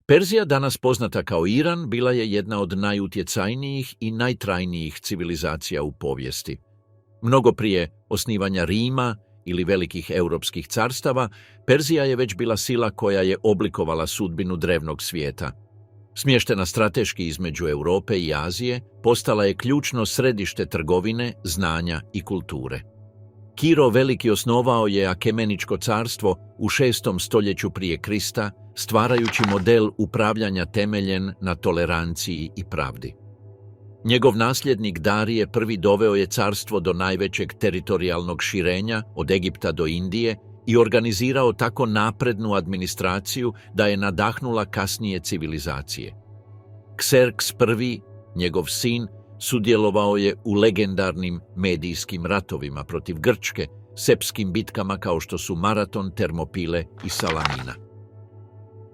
Perzija, danas poznata kao Iran, bila je jedna od najutjecajnijih i najtrajnijih civilizacija u povijesti. Mnogo prije osnivanja Rima ili velikih europskih carstava, Perzija je već bila sila koja je oblikovala sudbinu drevnog svijeta. Smještena strateški između Europe i Azije, postala je ključno središte trgovine, znanja i kulture. Kiro Veliki osnovao je Akemeničko carstvo u 6. stoljeću prije Krista, stvarajući model upravljanja temeljen na toleranciji i pravdi. Njegov nasljednik Darije I doveo je carstvo do najvećeg teritorijalnog širenja od Egipta do Indije i organizirao tako naprednu administraciju da je nadahnula kasnije civilizacije. Kserks I, njegov sin, sudjelovao je u legendarnim medijskim ratovima protiv Grčke, sepskim bitkama kao što su Maraton, Termopile i Salamina.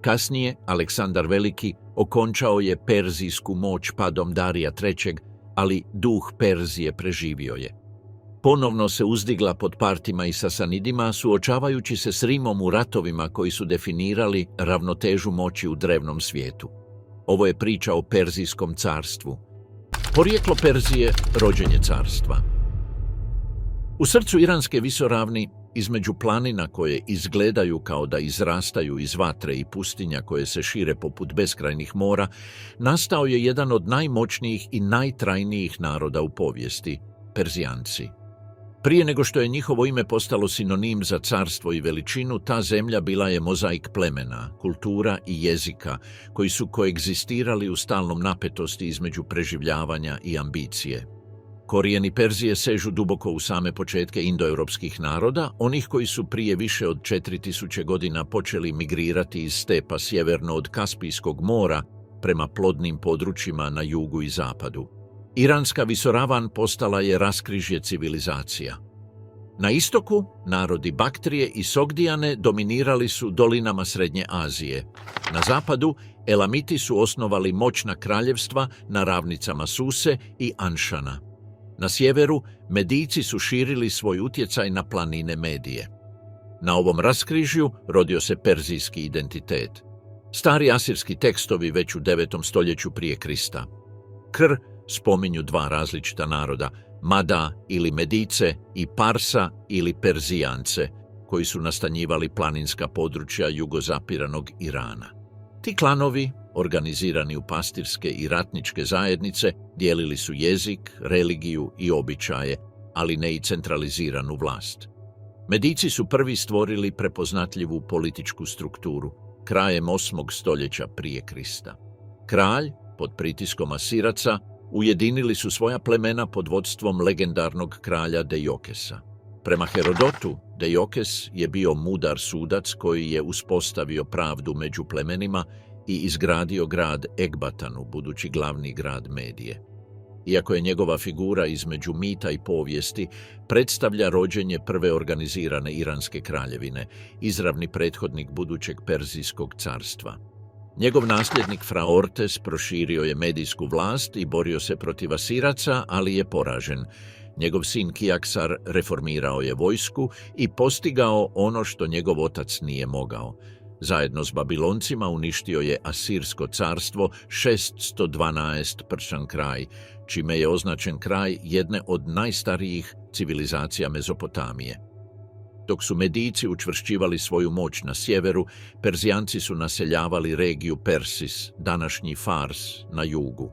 Kasnije, Aleksandar Veliki okončao je perzijsku moć padom Darija III, ali duh Perzije preživio je. Ponovno se uzdigla pod Partima i Sasanidima, suočavajući se s Rimom u ratovima koji su definirali ravnotežu moći u drevnom svijetu. Ovo je priča o Perzijskom carstvu. Porijeklo Perzije, rođenje carstva. U srcu Iranske visoravni, između planina koje izgledaju kao da izrastaju iz vatre i pustinja koje se šire poput beskrajnih mora, nastao je jedan od najmoćnijih i najtrajnijih naroda u povijesti, Perzijanci. Prije nego što je njihovo ime postalo sinonim za carstvo i veličinu, ta zemlja bila je mozaik plemena, kultura i jezika koji su koegzistirali u stalnom napetosti između preživljavanja i ambicije. Korijeni Perzije sežu duboko u same početke indoeuropskih naroda, onih koji su prije više od 4000 godina počeli migrirati iz stepa sjeverno od Kaspijskog mora prema plodnim područjima na jugu i zapadu. Iranska visoravan postala je raskrižje civilizacija. Na istoku, narodi Baktrije i Sogdijane dominirali su dolinama Srednje Azije. Na zapadu, Elamiti su osnovali moćna kraljevstva na ravnicama Suse i Anšana. Na sjeveru, Medijci su širili svoj utjecaj na planine Medije. Na ovom raskrižju rodio se perzijski identitet. Stari asirski tekstovi već u 9. stoljeću prije Krista. Spominju dva različita naroda, Mada ili Medice i Parsa ili Perzijance, koji su nastanjivali planinska područja jugozapiranog Irana. Ti klanovi, organizirani u pastirske i ratničke zajednice, dijelili su jezik, religiju i običaje, ali ne i centraliziranu vlast. Medici su prvi stvorili prepoznatljivu političku strukturu, krajem 8. stoljeća prije Krista. Kralj, pod pritiskom Asiraca, ujedinili su svoja plemena pod vodstvom legendarnog kralja Dejokesa. Prema Herodotu, Dejokes je bio mudar sudac koji je uspostavio pravdu među plemenima i izgradio grad Ekbatanu, budući glavni grad Medije. Iako je njegova figura između mita i povijesti, predstavlja rođenje prve organizirane iranske kraljevine, izravni prethodnik budućeg Perzijskog carstva. Njegov nasljednik Fraortes proširio je medijsku vlast i borio se protiv Asiraca, ali je poražen. Njegov sin Kiaksar reformirao je vojsku i postigao ono što njegov otac nije mogao. Zajedno s Babiloncima uništio je Asirsko carstvo 612 Pršan kraj, čime je označen kraj jedne od najstarijih civilizacija Mezopotamije. Dok su Medijci učvršćivali svoju moć na sjeveru, Perzijanci su naseljavali regiju Persis, današnji Fars, na jugu.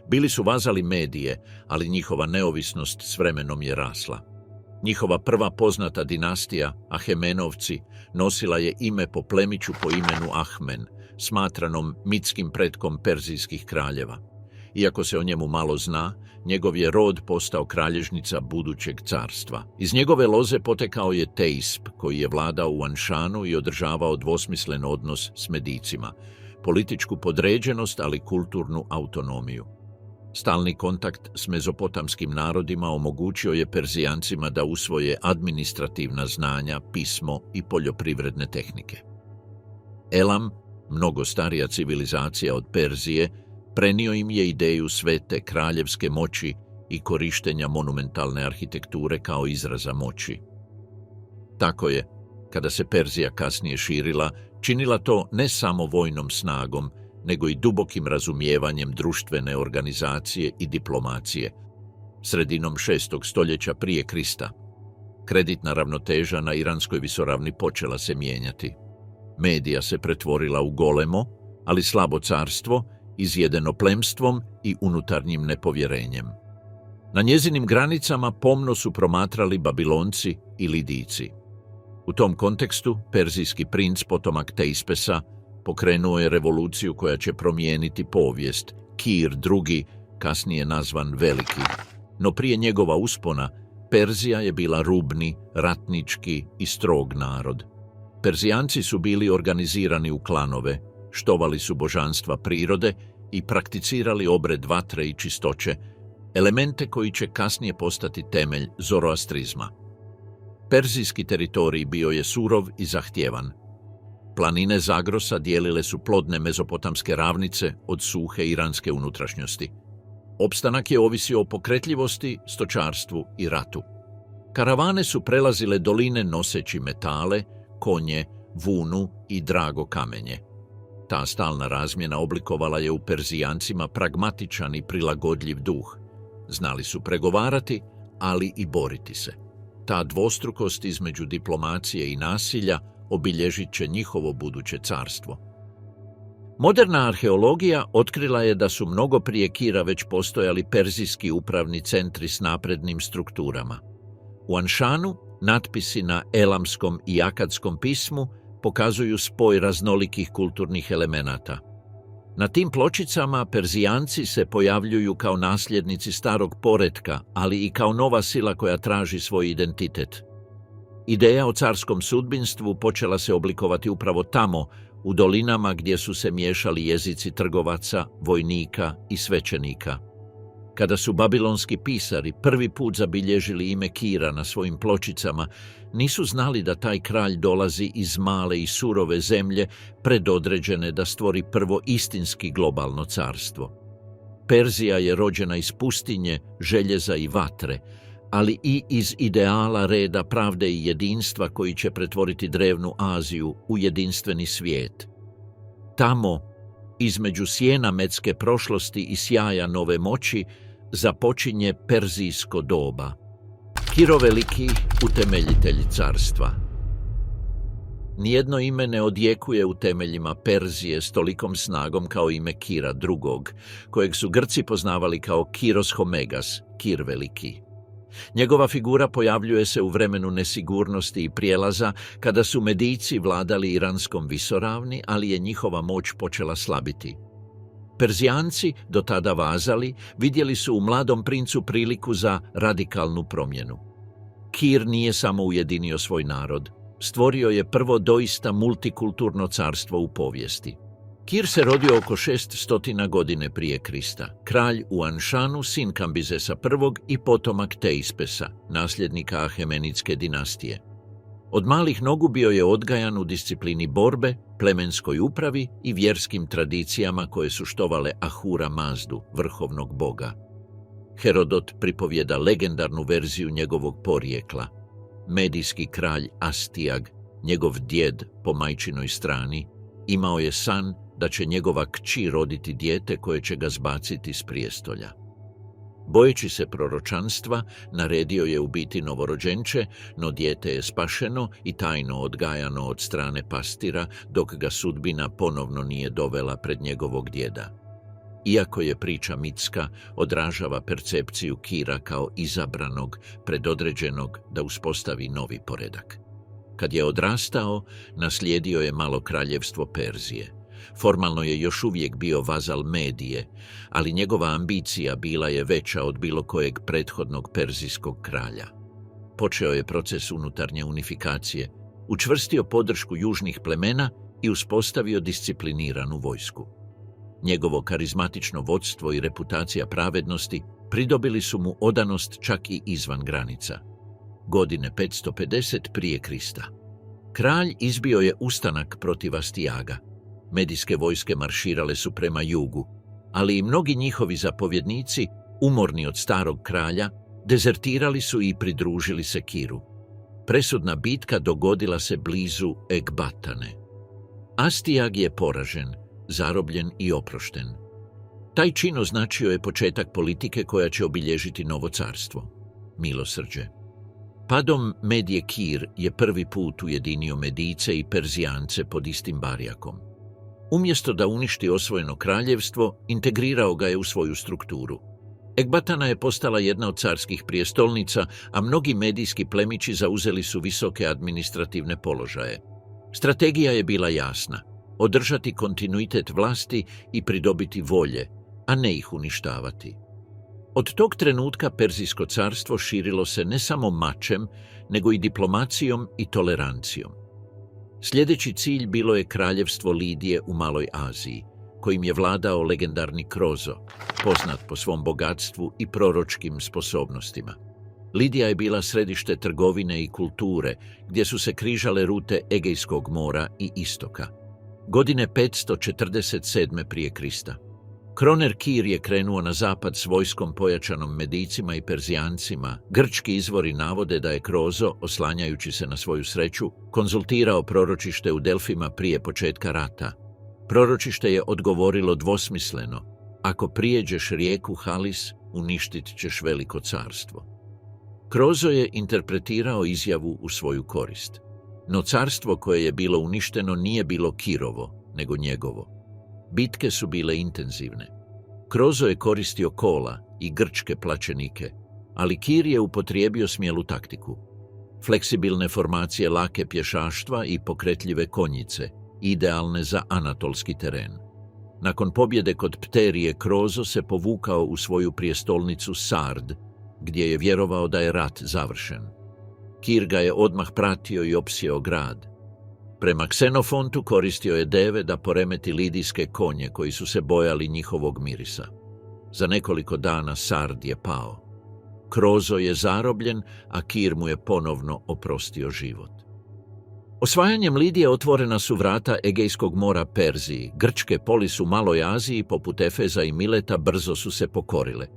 Bili su vazali Medije, ali njihova neovisnost s vremenom je rasla. Njihova prva poznata dinastija, Ahemenovci, nosila je ime po plemiću po imenu Ahmen, smatranom mitskim pretkom perzijskih kraljeva. Iako se o njemu malo zna, njegov je rod postao kralježnica budućeg carstva. Iz njegove loze potekao je Teisp, koji je vladao u Anšanu i održavao dvosmislen odnos s Medijcima, političku podređenost, ali kulturnu autonomiju. Stalni kontakt s mezopotamskim narodima omogućio je Perzijancima da usvoje administrativna znanja, pismo i poljoprivredne tehnike. Elam, mnogo starija civilizacija od Perzije, prenio im je ideju svete kraljevske moći i korištenja monumentalne arhitekture kao izraza moći. Tako je, kada se Perzija kasnije širila, Činila to ne samo vojnom snagom, nego i dubokim razumijevanjem društvene organizacije i diplomacije. Sredinom 6. stoljeća prije Krista, kreditna ravnoteža na iranskoj visoravni počela se mijenjati. Medija se pretvorila u golemo, ali slabo carstvo, izjedeno plemstvom i unutarnjim nepovjerenjem. Na njezinim granicama pomno su promatrali Babilonci i Lidijci. U tom kontekstu, perzijski princ, potomak Teispesa, pokrenuo je revoluciju koja će promijeniti povijest. Kir II, kasnije nazvan Veliki. No prije njegova uspona, Perzija je bila rubni, ratnički i strog narod. Perzijanci su bili organizirani u klanove, štovali su božanstva prirode i prakticirali obred vatre i čistoće, elemente koji će kasnije postati temelj zoroastrizma. Perzijski teritorij bio je surov i zahtjevan. Planine Zagrosa dijelile su plodne mezopotamske ravnice od suhe iranske unutrašnjosti. Opstanak je ovisio o pokretljivosti, stočarstvu i ratu. Karavane su prelazile doline noseći metale, konje, vunu i drago kamenje. Ta stalna razmjena oblikovala je u Perzijancima pragmatičan i prilagodljiv duh. Znali su pregovarati, ali i boriti se. Ta dvostrukost između diplomacije i nasilja obilježit će njihovo buduće carstvo. Moderna arheologija otkrila je da su mnogo prije Kira već postojali perzijski upravni centri s naprednim strukturama. U Anšanu natpisi na elamskom i akadskom pismu pokazuju spoj raznolikih kulturnih elemenata. Na tim pločicama Perzijanci se pojavljuju kao nasljednici starog poretka, ali i kao nova sila koja traži svoj identitet. Ideja o carskom sudbinstvu počela se oblikovati upravo tamo, u dolinama gdje su se miješali jezici trgovaca, vojnika i svećenika. Kada su babilonski pisari prvi put zabilježili ime Kira na svojim pločicama, nisu znali da taj kralj dolazi iz male i surove zemlje, predodređene da stvori prvo istinski globalno carstvo. Perzija je rođena iz pustinje, željeza i vatre, ali i iz ideala reda, pravde i jedinstva koji će pretvoriti drevnu Aziju u jedinstveni svijet. Tamo, između sjena metske prošlosti i sjaja nove moći, započinje perzijsko doba. Kiro Veliki, utemeljitelj carstva. Nijedno ime ne odjekuje u temeljima Perzije s tolikom snagom kao ime Kira II, kojeg su Grci poznavali kao Kiros Homegas, Kir Veliki. Njegova figura pojavljuje se u vremenu nesigurnosti i prijelaza, kada su Medijci vladali iranskom visoravni, ali je njihova moć počela slabiti. Perzijanci, do tada vazali, vidjeli su u mladom princu priliku za radikalnu promjenu. Kir nije samo ujedinio svoj narod, stvorio je prvo doista multikulturno carstvo u povijesti. Kir se rodio oko 600 godine prije Krista, kralj u Anšanu, sin Kambizesa I i potomak Teispesa, nasljednika Ahemenidske dinastije. Od malih nogu bio je odgajan u disciplini borbe, plemenskoj upravi i vjerskim tradicijama koje su štovale Ahura Mazdu, vrhovnog boga. Herodot pripovjeda legendarnu verziju njegovog porijekla. Medijski kralj Astijag, njegov djed po majčinoj strani, imao je san da će njegova kći roditi dijete koje će ga zbaciti s prijestolja. Bojeći se proročanstva, naredio je ubiti novorođenče, no dijete je spašeno i tajno odgajano od strane pastira, dok ga sudbina ponovno nije dovela pred njegovog djeda. Iako je priča mitska, odražava percepciju Kira kao izabranog, predodređenog da uspostavi novi poredak. Kad je odrastao, naslijedio je malo kraljevstvo Perzije. Formalno je još uvijek bio vazal Medije, ali njegova ambicija bila je veća od bilo kojeg prethodnog perzijskog kralja. Počeo je proces unutarnje unifikacije, učvrstio podršku južnih plemena i uspostavio discipliniranu vojsku. Njegovo karizmatično vodstvo i reputacija pravednosti pridobili su mu odanost čak i izvan granica. Godine 550 prije Krista. Kralj izbio je ustanak protiv Astijaga. Medijske vojske marširale su prema jugu, ali i mnogi njihovi zapovjednici, umorni od starog kralja, dezertirali su i pridružili se Kiru. Presudna bitka dogodila se blizu Ekbatane. Astijag je poražen, zarobljen i oprošten. Taj čin označio je početak politike koja će obilježiti novo carstvo – milosrđe. Padom Medije Kir je prvi put ujedinio Medijce i Perzijance pod istim barjakom. Umjesto da uništi osvojeno kraljevstvo, integrirao ga je u svoju strukturu. Ekbatana je postala jedna od carskih prijestolnica, a mnogi medijski plemići zauzeli su visoke administrativne položaje. Strategija je bila jasna – održati kontinuitet vlasti i pridobiti volje, a ne ih uništavati. Od tog trenutka Perzijsko carstvo širilo se ne samo mačem, nego i diplomacijom i tolerancijom. Sljedeći cilj bilo je kraljevstvo Lidije u Maloj Aziji, kojim je vladao legendarni Krozo, poznat po svom bogatstvu i proročkim sposobnostima. Lidija je bila središte trgovine i kulture, gdje su se križale rute Egejskog mora i istoka. Godine 547. prije Krista. Kroner Kir je krenuo na zapad s vojskom pojačanom Medijcima i Perzijancima. Grčki izvori navode da je Krozo, oslanjajući se na svoju sreću, konzultirao proročište u Delfima prije početka rata. Proročište je odgovorilo dvosmisleno: ako prijeđeš rijeku Halis, uništit ćeš veliko carstvo. Krozo je interpretirao izjavu u svoju korist. No carstvo koje je bilo uništeno nije bilo Kirovo, nego njegovo. Bitke su bile intenzivne. Krozo je koristio kola i grčke plaćenike, ali Kir je upotrijebio smjelu taktiku. Fleksibilne formacije lake pješaštva i pokretljive konjice, idealne za anatolski teren. Nakon pobjede kod Pterije, Krozo se povukao u svoju prijestolnicu Sard, gdje je vjerovao da je rat završen. Kir ga je odmah pratio i opsjeo grad. Prema Ksenofontu koristio je deve da poremeti lidijske konje koji su se bojali njihovog mirisa. Za nekoliko dana Sard je pao. Krozo je zarobljen, a Kir mu je ponovno oprostio život. Osvajanjem Lidije otvorena su vrata Egejskog mora Perziji. Grčke polis u Maloj Aziji, poput Efeza i Mileta, brzo su se pokorile.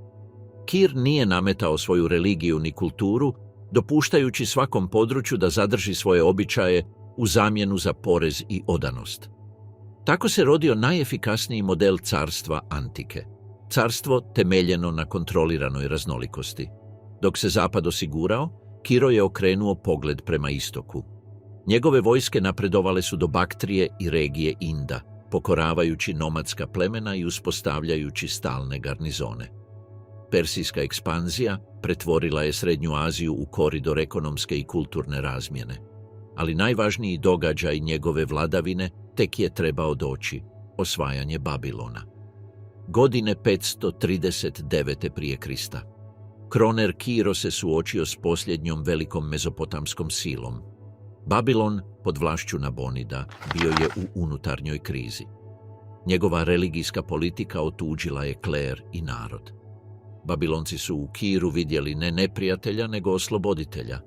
Kir nije nametao svoju religiju ni kulturu, dopuštajući svakom području da zadrži svoje običaje u zamjenu za porez i odanost. Tako se rodio najefikasniji model carstva antike. Carstvo temeljeno na kontroliranoj raznolikosti. Dok se zapad osigurao, Kiro je okrenuo pogled prema istoku. Njegove vojske napredovale su do Baktrije i regije Inda, pokoravajući nomadska plemena i uspostavljajući stalne garnizone. Persijska ekspanzija pretvorila je Srednju Aziju u koridor ekonomske i kulturne razmjene. Ali najvažniji događaj njegove vladavine tek je trebao doći – osvajanje Babilona. Godine 539. prije Krista. Kroner Kiro se suočio s posljednjom velikom mezopotamskom silom. Babilon, pod vlašću Nabonida, bio je u unutarnjoj krizi. Njegova religijska politika otuđila je kler i narod. Babilonci su u Kiru vidjeli ne neprijatelja, nego osloboditelja.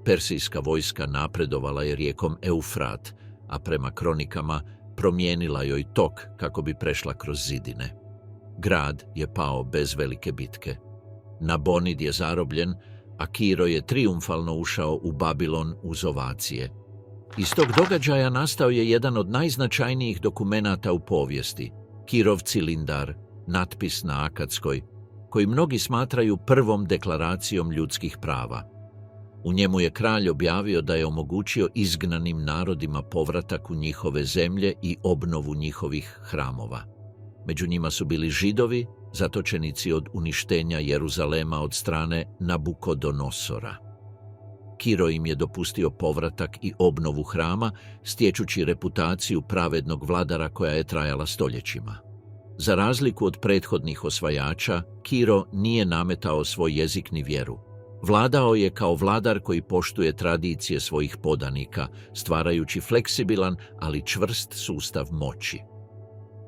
Persijska vojska napredovala je rijekom Eufrat, a prema kronikama promijenila joj tok kako bi prešla kroz zidine. Grad je pao bez velike bitke. Nabonid je zarobljen, a Kiro je trijumfalno ušao u Babilon uz ovacije. Iz tog događaja nastao je jedan od najznačajnijih dokumenata u povijesti, Kirov cilindar, natpis na akadskoj, koji mnogi smatraju prvom deklaracijom ljudskih prava. U njemu je kralj objavio da je omogućio izgnanim narodima povratak u njihove zemlje i obnovu njihovih hramova. Među njima su bili Židovi, zatočenici od uništenja Jeruzalema od strane Nabukodonosora. Kiro im je dopustio povratak i obnovu hrama, stječući reputaciju pravednog vladara koja je trajala stoljećima. Za razliku od prethodnih osvajača, Kiro nije nametao svoj jezik ni vjeru. Vladao je kao vladar koji poštuje tradicije svojih podanika, stvarajući fleksibilan, ali čvrst sustav moći.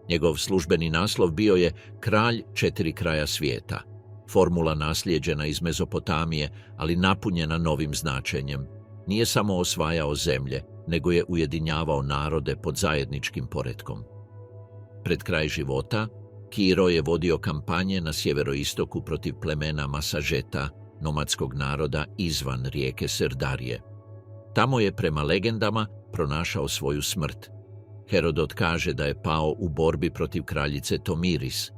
Njegov službeni naslov bio je Kralj 4 kraja svijeta, formula naslijeđena iz Mezopotamije, ali napunjena novim značenjem. Nije samo osvajao zemlje, nego je ujedinjavao narode pod zajedničkim poretkom. Pred kraj života, Kiro je vodio kampanje na sjeveroistoku protiv plemena Masažeta, nomadskog naroda izvan rijeke Serdarije. Tamo je, prema legendama, pronašao svoju smrt. Herodot kaže da je pao u borbi protiv kraljice Tomiris,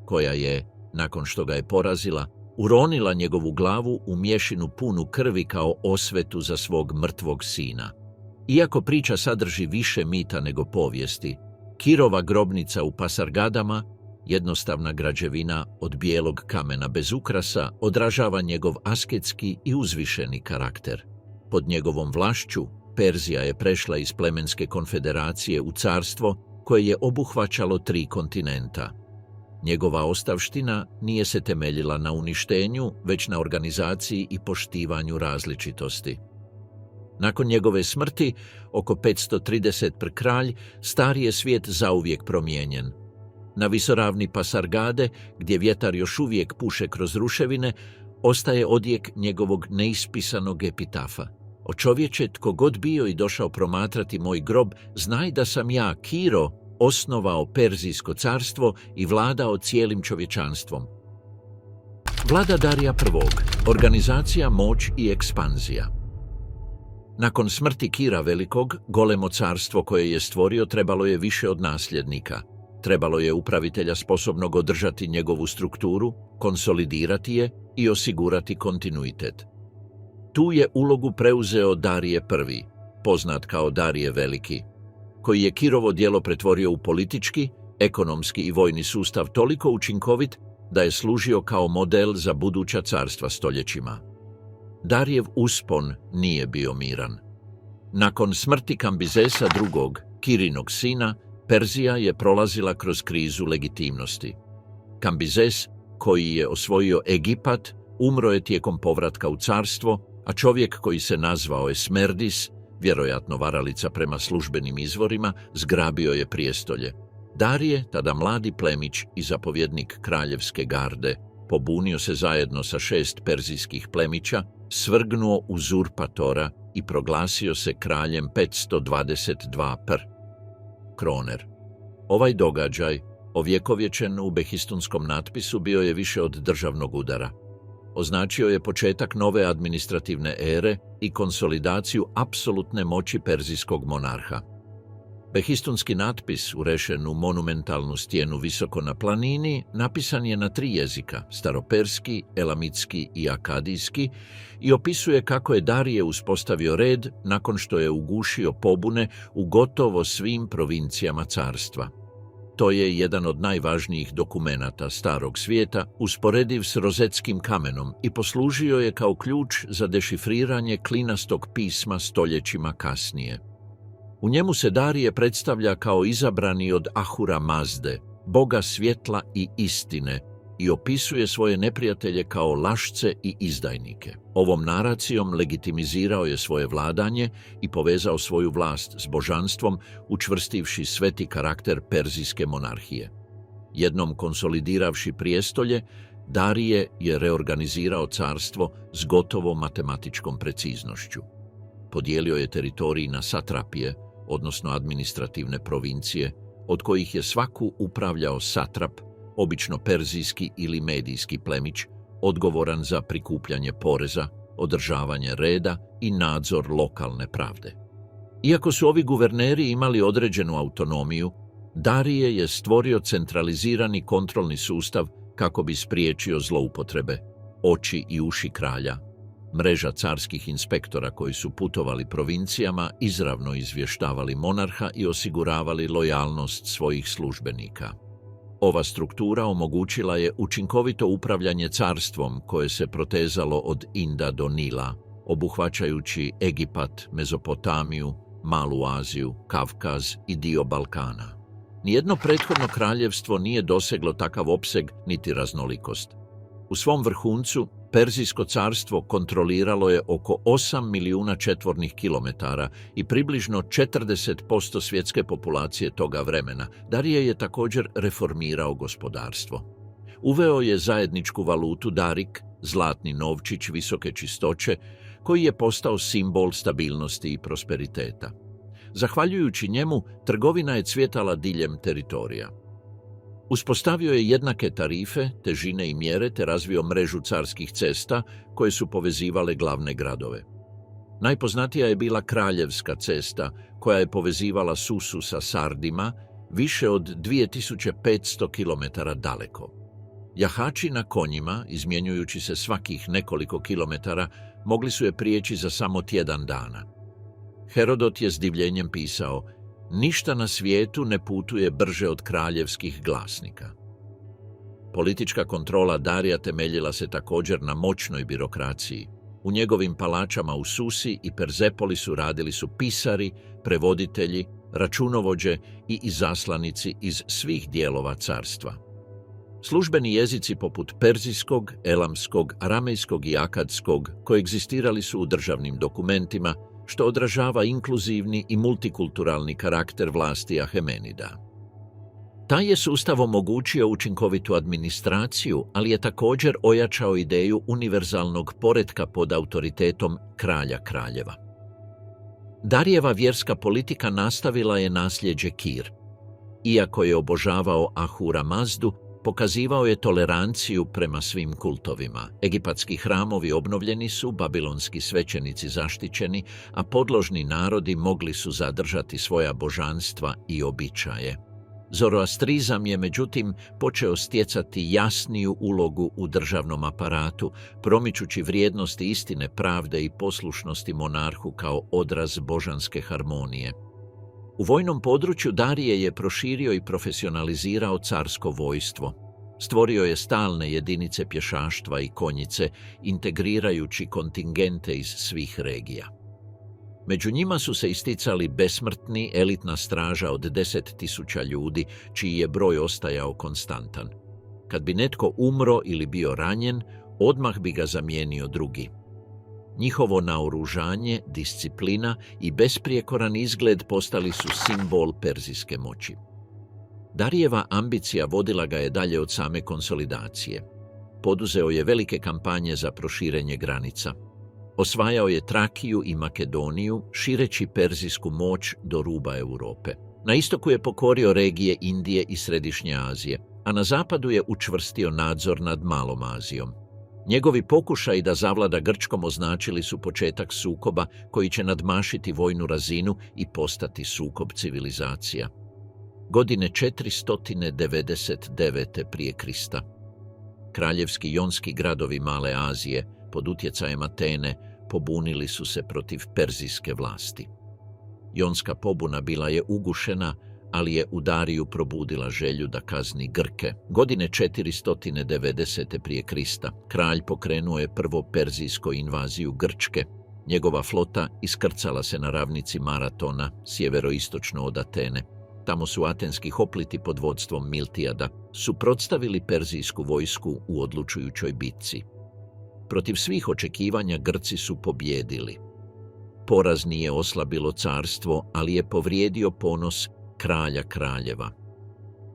koja je, nakon što ga je porazila, uronila njegovu glavu u mješinu punu krvi kao osvetu za svog mrtvog sina. Iako priča sadrži više mita nego povijesti, Kirova grobnica u Pasargadama, jednostavna građevina od bijelog kamena bez ukrasa, odražava njegov asketski i uzvišeni karakter. Pod njegovom vlašću Perzija je prešla iz plemenske konfederacije u carstvo koje je obuhvaćalo 3 kontinenta. Njegova ostavština nije se temeljila na uništenju, već na organizaciji i poštivanju različitosti. Nakon njegove smrti, oko 530 kralj, stari je svijet zauvijek promijenjen. Na visoravni Pasargade, gdje vjetar još uvijek puše kroz ruševine, ostaje odjek njegovog neispisanog epitafa. O čovječe, tko god bio i došao promatrati moj grob, znaj da sam ja, Kiro, osnovao Perzijsko carstvo i vladao cijelim čovječanstvom. Vlada Darija I. Organizacija, moć i ekspanzija. Nakon smrti Kira Velikog, golemo carstvo koje je stvorio trebalo je više od nasljednika. Trebalo je upravitelja sposobnog održati njegovu strukturu, konsolidirati je i osigurati kontinuitet. Tu je ulogu preuzeo Darije I, poznat kao Darije Veliki, koji je Kirovo djelo pretvorio u politički, ekonomski i vojni sustav toliko učinkovit da je služio kao model za buduća carstva stoljećima. Darijev uspon nije bio miran. Nakon smrti Kambizesa II, Kirinog sina, Perzija je prolazila kroz krizu legitimnosti. Kambizes, koji je osvojio Egipat, umro je tijekom povratka u carstvo, a čovjek koji se nazvao Esmerdis, vjerojatno varalica prema službenim izvorima, zgrabio je prijestolje. Darije, tada mladi plemić i zapovjednik kraljevske garde, pobunio se zajedno sa 6 perzijskih plemića, svrgnuo uzurpatora i proglasio se kraljem 522 Kroner. Ovaj događaj, ovjekovječen u behistunskom natpisu, bio je više od državnog udara. Označio je početak nove administrativne ere i konsolidaciju apsolutne moći perzijskog monarha. Behistunski natpis, urešen u monumentalnu stijenu visoko na planini, napisan je na 3 jezika, staroperski, elamitski i akadijski, i opisuje kako je Darije uspostavio red nakon što je ugušio pobune u gotovo svim provincijama carstva. To je jedan od najvažnijih dokumenata starog svijeta, usporediv s rozetskim kamenom, i poslužio je kao ključ za dešifriranje klinastog pisma stoljećima kasnije. U njemu se Darije predstavlja kao izabrani od Ahura Mazde, boga svjetla i istine, i opisuje svoje neprijatelje kao lašce i izdajnike. Ovom naracijom legitimizirao je svoje vladanje i povezao svoju vlast s božanstvom, učvrstivši sveti karakter perzijske monarhije. Jednom konsolidiravši prijestolje, Darije je reorganizirao carstvo s gotovo matematičkom preciznošću. Podijelio je teritorij na satrapije, odnosno administrativne provincije, od kojih je svaku upravljao satrap, obično perzijski ili medijski plemić, odgovoran za prikupljanje poreza, održavanje reda i nadzor lokalne pravde. Iako su ovi guverneri imali određenu autonomiju, Darije je stvorio centralizirani kontrolni sustav kako bi spriječio zloupotrebe, oči i uši kralja. Mreža carskih inspektora koji su putovali provincijama izravno izvještavali monarha i osiguravali lojalnost svojih službenika. Ova struktura omogućila je učinkovito upravljanje carstvom koje se protezalo od Inda do Nila, obuhvaćajući Egipat, Mezopotamiju, Malu Aziju, Kavkaz i dio Balkana. Nijedno prethodno kraljevstvo nije doseglo takav opseg niti raznolikost. U svom vrhuncu, Perzijsko carstvo kontroliralo je oko 8 milijuna četvornih kilometara i približno 40% svjetske populacije toga vremena. Darije je također reformirao gospodarstvo. Uveo je zajedničku valutu darik, zlatni novčić visoke čistoće, koji je postao simbol stabilnosti i prosperiteta. Zahvaljujući njemu, trgovina je cvjetala diljem teritorija. Uspostavio je jednake tarife, težine i mjere te razvio mrežu carskih cesta koje su povezivale glavne gradove. Najpoznatija je bila Kraljevska cesta, koja je povezivala Susu sa Sardima, više od 2500 km daleko. Jahači na konjima, izmjenjujući se svakih nekoliko kilometara, mogli su je prijeći za samo tjedan dana. Herodot je s divljenjem pisao: ništa na svijetu ne putuje brže od kraljevskih glasnika. Politička kontrola Darija temeljila se također na moćnoj birokraciji. U njegovim palačama u Susi i Perzepolisu radili su pisari, prevoditelji, računovođe i izaslanici iz svih dijelova carstva. Službeni jezici poput perzijskog, elamskog, aramejskog i akadskog koegzistirali su u državnim dokumentima, što odražava inkluzivni i multikulturalni karakter vlasti Ahemenida. Taj je sustav omogućio učinkovitu administraciju, ali je također ojačao ideju univerzalnog poretka pod autoritetom kralja kraljeva. Darijeva vjerska politika nastavila je nasljeđe Kir. Iako je obožavao Ahura Mazdu, pokazivao je toleranciju prema svim kultovima. Egipatski hramovi obnovljeni su, babilonski svećenici zaštićeni, a podložni narodi mogli su zadržati svoja božanstva i običaje. Zoroastrizam je, međutim, počeo stjecati jasniju ulogu u državnom aparatu, promičući vrijednosti istine, pravde i poslušnosti monarhu kao odraz božanske harmonije. U vojnom području Darije je proširio i profesionalizirao carsko vojstvo. Stvorio je stalne jedinice pješaštva i konjice, integrirajući kontingente iz svih regija. Među njima su se isticali besmrtni, elitna straža od 10.000 ljudi, čiji je broj ostajao konstantan. Kad bi netko umro ili bio ranjen, odmah bi ga zamijenio drugi. Njihovo naoružanje, disciplina i besprijekoran izgled postali su simbol perzijske moći. Darijeva ambicija vodila ga je dalje od same konsolidacije. Poduzeo je velike kampanje za proširenje granica. Osvajao je Trakiju i Makedoniju, šireći perzijsku moć do ruba Europe. Na istoku je pokorio regije Indije i Središnje Azije, a na zapadu je učvrstio nadzor nad Malom Azijom. Njegovi pokušaji da zavlada Grčkom označili su početak sukoba koji će nadmašiti vojnu razinu i postati sukob civilizacija. Godine 499. prije Krista. Kraljevski jonski gradovi Male Azije, pod utjecajem Atene, pobunili su se protiv perzijske vlasti. Jonska pobuna bila je ugušena, ali je u Dariju probudila želju da kazni Grke. Godine 490. prije Krista kralj pokrenuo je prvo perzijsku invaziju Grčke. Njegova flota iskrcala se na ravnici Maratona, sjeveroistočno od Atene. Tamo su atenski hopliti pod vodstvom Miltijada suprotstavili perzijsku vojsku u odlučujućoj bitci. Protiv svih očekivanja Grci su pobjedili. Poraz nije oslabilo carstvo, ali je povrijedio ponos kralja kraljeva.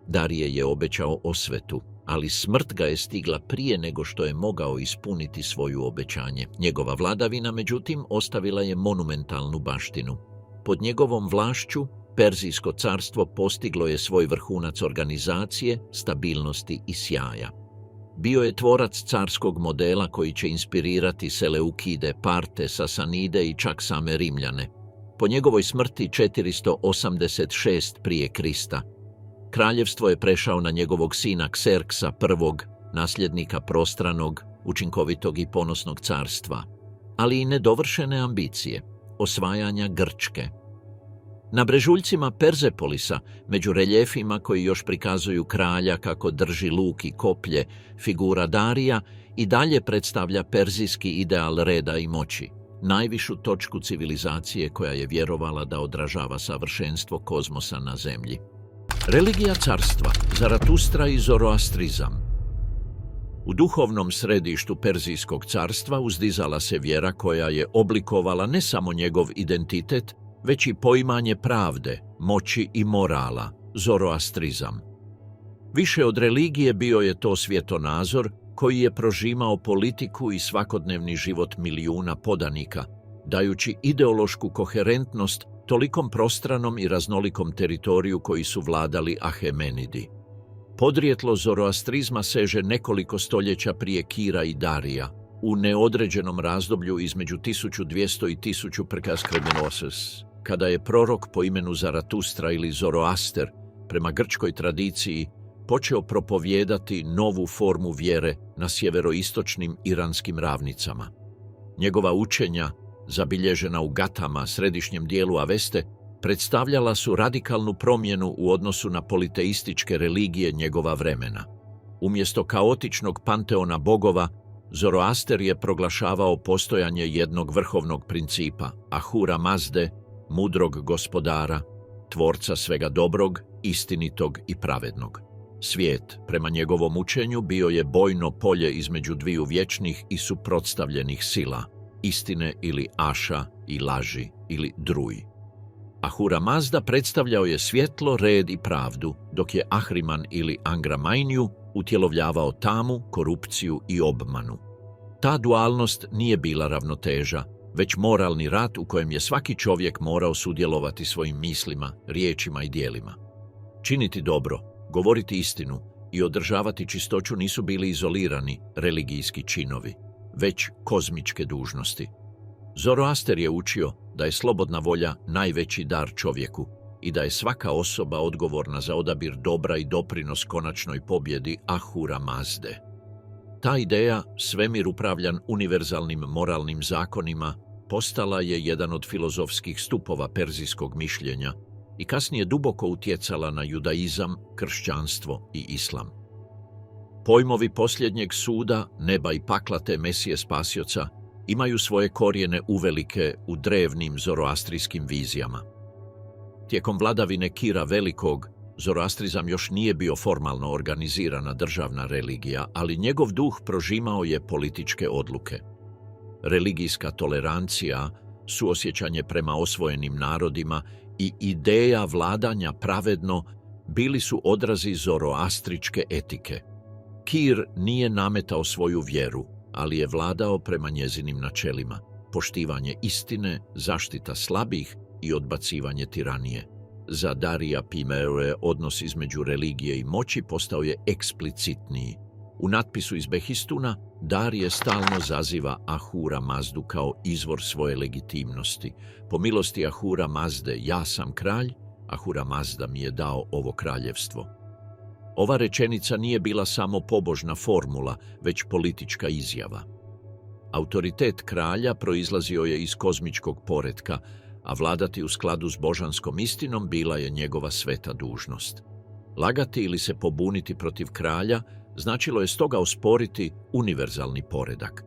Darije je obećao osvetu, ali smrt ga je stigla prije nego što je mogao ispuniti svoju obećanje. Njegova vladavina, međutim, ostavila je monumentalnu baštinu. Pod njegovom vlašću Perzijsko carstvo postiglo je svoj vrhunac organizacije, stabilnosti i sjaja. Bio je tvorac carskog modela koji će inspirirati Seleukide, Parte, Sasanide i čak same Rimljane. Po njegovoj smrti 486 prije Krista, kraljevstvo je prešao na njegovog sina Kserksa I, nasljednika prostranog, učinkovitog i ponosnog carstva, ali i nedovršene ambicije, osvajanja Grčke. Na brežuljcima Perzepolisa, među reljefima koji još prikazuju kralja kako drži luk i koplje, figura Darija i dalje predstavlja perzijski ideal reda i moći, najvišu točku civilizacije koja je vjerovala da odražava savršenstvo kozmosa na zemlji. Religija carstva, Zaratustra i Zoroastrizam. U duhovnom središtu Perzijskog carstva uzdizala se vjera koja je oblikovala ne samo njegov identitet, već i poimanje pravde, moći i morala, Zoroastrizam. Više od religije bio je to svjetonazor koji je prožimao politiku i svakodnevni život milijuna podanika, dajući ideološku koherentnost tolikom prostranom i raznolikom teritoriju koji su vladali Ahemenidi. Podrijetlo Zoroastrizma seže nekoliko stoljeća prije Kira i Darija. u neodređenom razdoblju između 1200 i 1000 prkas Kremenoses, kada je prorok po imenu Zaratustra ili Zoroaster, prema grčkoj tradiciji, počeo propovijedati novu formu vjere na sjeveroistočnim iranskim ravnicama. Njegova učenja, zabilježena u Gatama, središnjem dijelu Aveste, predstavljala su radikalnu promjenu u odnosu na politeističke religije njegova vremena. Umjesto kaotičnog panteona bogova, Zoroaster je proglašavao postojanje jednog vrhovnog principa, Ahura Mazde, mudrog gospodara, tvorca svega dobrog, istinitog i pravednog. Svijet, prema njegovom učenju, bio je bojno polje između dviju vječnih i suprotstavljenih sila, istine ili Aša i laži ili Druj. Ahura Mazda predstavljao je svjetlo, red i pravdu, dok je Ahriman ili Angra Mainyu utjelovljavao tamu, korupciju i obmanu. Ta dualnost nije bila ravnoteža, već moralni rat u kojem je svaki čovjek morao sudjelovati svojim mislima, riječima i djelima. Činiti dobro, govoriti istinu i održavati čistoću nisu bili izolirani religijski činovi, već kozmičke dužnosti. Zoroaster je učio da je slobodna volja najveći dar čovjeku i da je svaka osoba odgovorna za odabir dobra i doprinos konačnoj pobjedi Ahura Mazde. Ta ideja, svemir upravljan univerzalnim moralnim zakonima, postala je jedan od filozofskih stupova perzijskog mišljenja i kasnije duboko utjecala na judaizam, kršćanstvo i islam. Pojmovi posljednjeg suda, neba i pakla te Mesije spasioca imaju svoje korijene uvelike u drevnim zoroastrijskim vizijama. Tijekom vladavine Kira Velikog, zoroastrizam još nije bio formalno organizirana državna religija, ali njegov duh prožimao je političke odluke. Religijska tolerancija, suosjećanje prema osvojenim narodima i ideja vladanja pravedno bili su odrazi zoroastričke etike. Kir nije nametao svoju vjeru, ali je vladao prema njezinim načelima: poštivanje istine, zaštita slabih i odbacivanje tiranije. Za Darija Pimere odnos između religije i moći postao je eksplicitniji. U natpisu iz Behistuna Darije stalno zaziva Ahura Mazdu kao izvor svoje legitimnosti. Po milosti Ahura Mazde ja sam kralj, Ahura Mazda mi je dao ovo kraljevstvo. Ova rečenica nije bila samo pobožna formula, već politička izjava. Autoritet kralja proizlazio je iz kozmičkog poretka, a vladati u skladu s božanskom istinom bila je njegova sveta dužnost. Lagati ili se pobuniti protiv kralja značilo je stoga osporiti univerzalni poredak.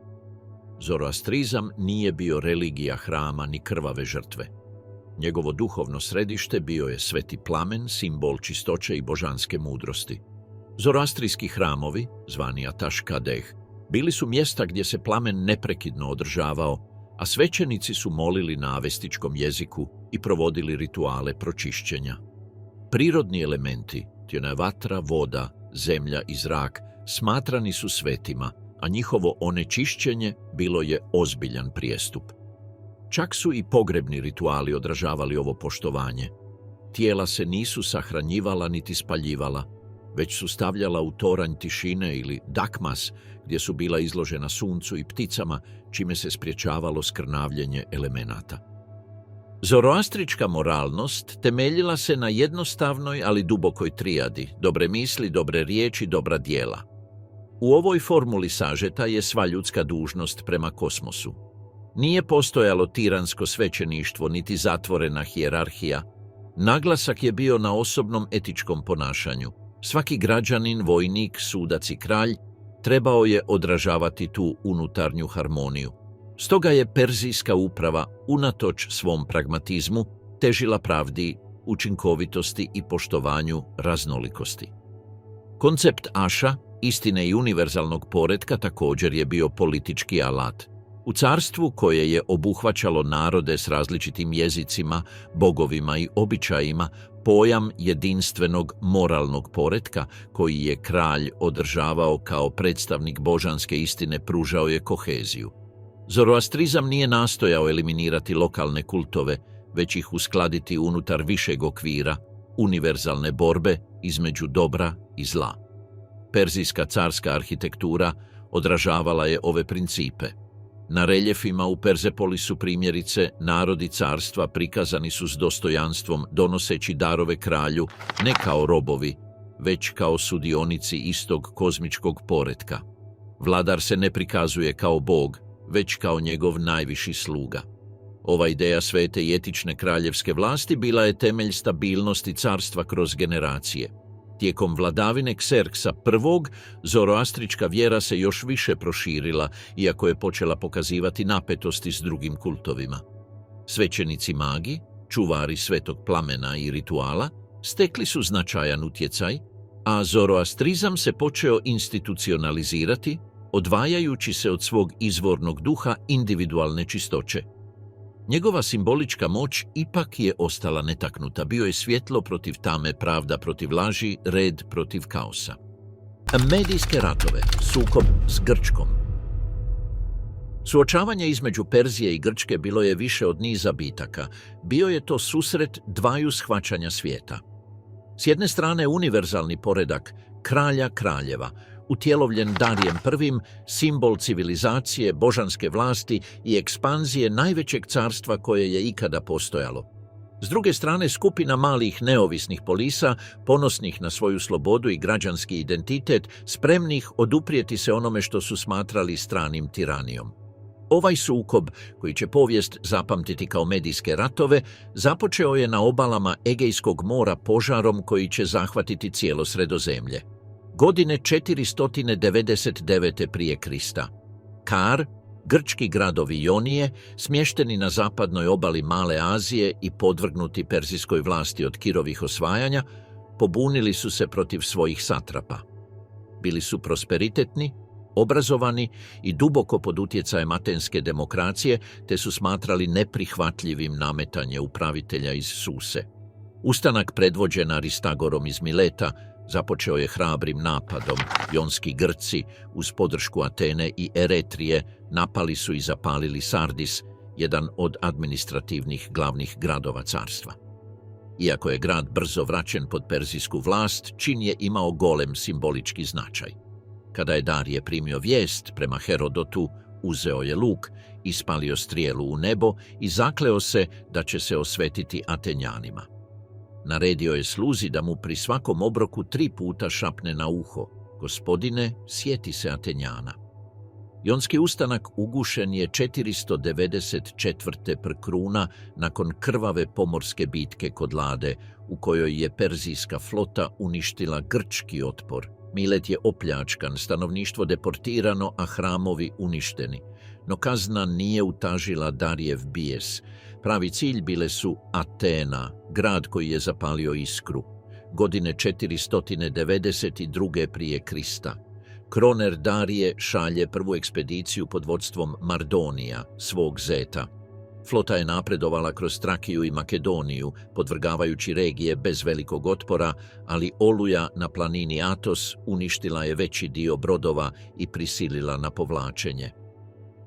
Zoroastrizam nije bio religija hrama ni krvave žrtve. Njegovo duhovno središte bio je sveti plamen, simbol čistoće i božanske mudrosti. Zoroastrijski hramovi, zvani Ataš Kadeh, bili su mjesta gdje se plamen neprekidno održavao, a svećenici su molili na avestičkom jeziku i provodili rituale pročišćenja. Prirodni elementi, tjena vatra, voda, zemlja i zrak, smatrani su svetima, a njihovo onečišćenje bilo je ozbiljan prijestup. Čak su i pogrebni rituali odražavali ovo poštovanje. Tijela se nisu sahranjivala niti spaljivala, već su stavljala u toranj tišine ili dakmas, gdje su bila izložena suncu i pticama, čime se spriječavalo skrnavljenje elemenata. Zoroastrička moralnost temeljila se na jednostavnoj, ali dubokoj trijadi: dobre misli, dobre riječi, dobra djela. U ovoj formuli sažeta je sva ljudska dužnost prema kosmosu. Nije postojalo tiransko svećeništvo niti zatvorena hijerarhija. Naglasak je bio na osobnom etičkom ponašanju. Svaki građanin, vojnik, sudac i kralj trebao je odražavati tu unutarnju harmoniju. Stoga je perzijska uprava, unatoč svom pragmatizmu, težila pravdi, učinkovitosti i poštovanju raznolikosti. Koncept Aša, istine i univerzalnog poretka, također je bio politički alat. U carstvu koje je obuhvaćalo narode s različitim jezicima, bogovima i običajima, pojam jedinstvenog moralnog poretka koji je kralj održavao kao predstavnik božanske istine pružao je koheziju. Zoroastrizam nije nastojao eliminirati lokalne kultove, već ih uskladiti unutar višeg okvira, univerzalne borbe između dobra i zla. Perzijska carska arhitektura, odražavala je ove principe. Na reljefima u Perzepolisu primjerice narodi carstva prikazani su s dostojanstvom donoseći darove kralju ne kao robovi, već kao sudionici istog kozmičkog poretka. Vladar se ne prikazuje kao bog, već kao njegov najviši sluga. Ova ideja svete i etične kraljevske vlasti bila je temelj stabilnosti carstva kroz generacije. Tijekom vladavine Kserksa I, zoroastrička vjera se još više proširila, iako je počela pokazivati napetosti s drugim kultovima. Svećenici magi, čuvari svetog plamena i rituala, stekli su značajan utjecaj, a zoroastrizam se počeo institucionalizirati, odvajajući se od svog izvornog duha individualne čistoće. Njegova simbolička moć ipak je ostala netaknuta, bio je svjetlo protiv tame, pravda protiv laži, red protiv kaosa. Medijske ratove, sukob s Grčkom. Suočavanje između Perzije i Grčke bilo je više od niza bitaka. Bio je to susret dvaju shvaćanja svijeta. S jedne strane univerzalni poredak kralja kraljeva, utjelovljen Darijem I, simbol civilizacije, božanske vlasti i ekspanzije najvećeg carstva koje je ikada postojalo. S druge strane, skupina malih neovisnih polisa, ponosnih na svoju slobodu i građanski identitet, spremnih oduprijeti se onome što su smatrali stranim tiranijom. Ovaj sukob, koji će povijest zapamtiti kao medijske ratove, započeo je na obalama Egejskog mora požarom koji će zahvatiti cijelo Sredozemlje. Godine 499. prije Krista. Kar, grčki gradovi Ionije, smješteni na zapadnoj obali Male Azije i podvrgnuti perzijskoj vlasti od Kirovih osvajanja, pobunili su se protiv svojih satrapa. Bili su prosperitetni, obrazovani i duboko pod utjecajem atenske demokracije, te su smatrali neprihvatljivim nametanje upravitelja iz Suse. Ustanak predvođen Aristagorom iz Mileta započeo je hrabrim napadom. Jonski Grci, uz podršku Atene i Eretrije, napali su i zapalili Sardis, jedan od administrativnih glavnih gradova carstva. Iako je grad brzo vraćen pod perzijsku vlast, čin je imao golem simbolički značaj. Kada je Darije primio vijest prema Herodotu, uzeo je luk, ispalio strijelu u nebo i zakleo se da će se osvetiti Atenjanima. Naredio je sluzi da mu pri svakom obroku 3 puta šapne na uho: "Gospodine, sjeti se Atenjana." Jonski ustanak ugušen je 494. pr. kruna nakon krvave pomorske bitke kod Lade, u kojoj je perzijska flota uništila grčki otpor. Milet je opljačkan, stanovništvo deportirano, a hramovi uništeni. No kazna nije utažila Darijev bijes. Pravi cilj bile su Atena, grad koji je zapalio iskru. Godine 492. prije Krista. Kroner Darije šalje prvu ekspediciju pod vodstvom Mardonija, svog zeta. Flota je napredovala kroz Trakiju i Makedoniju, podvrgavajući regije bez velikog otpora, ali oluja na planini Atos uništila je veći dio brodova i prisilila na povlačenje.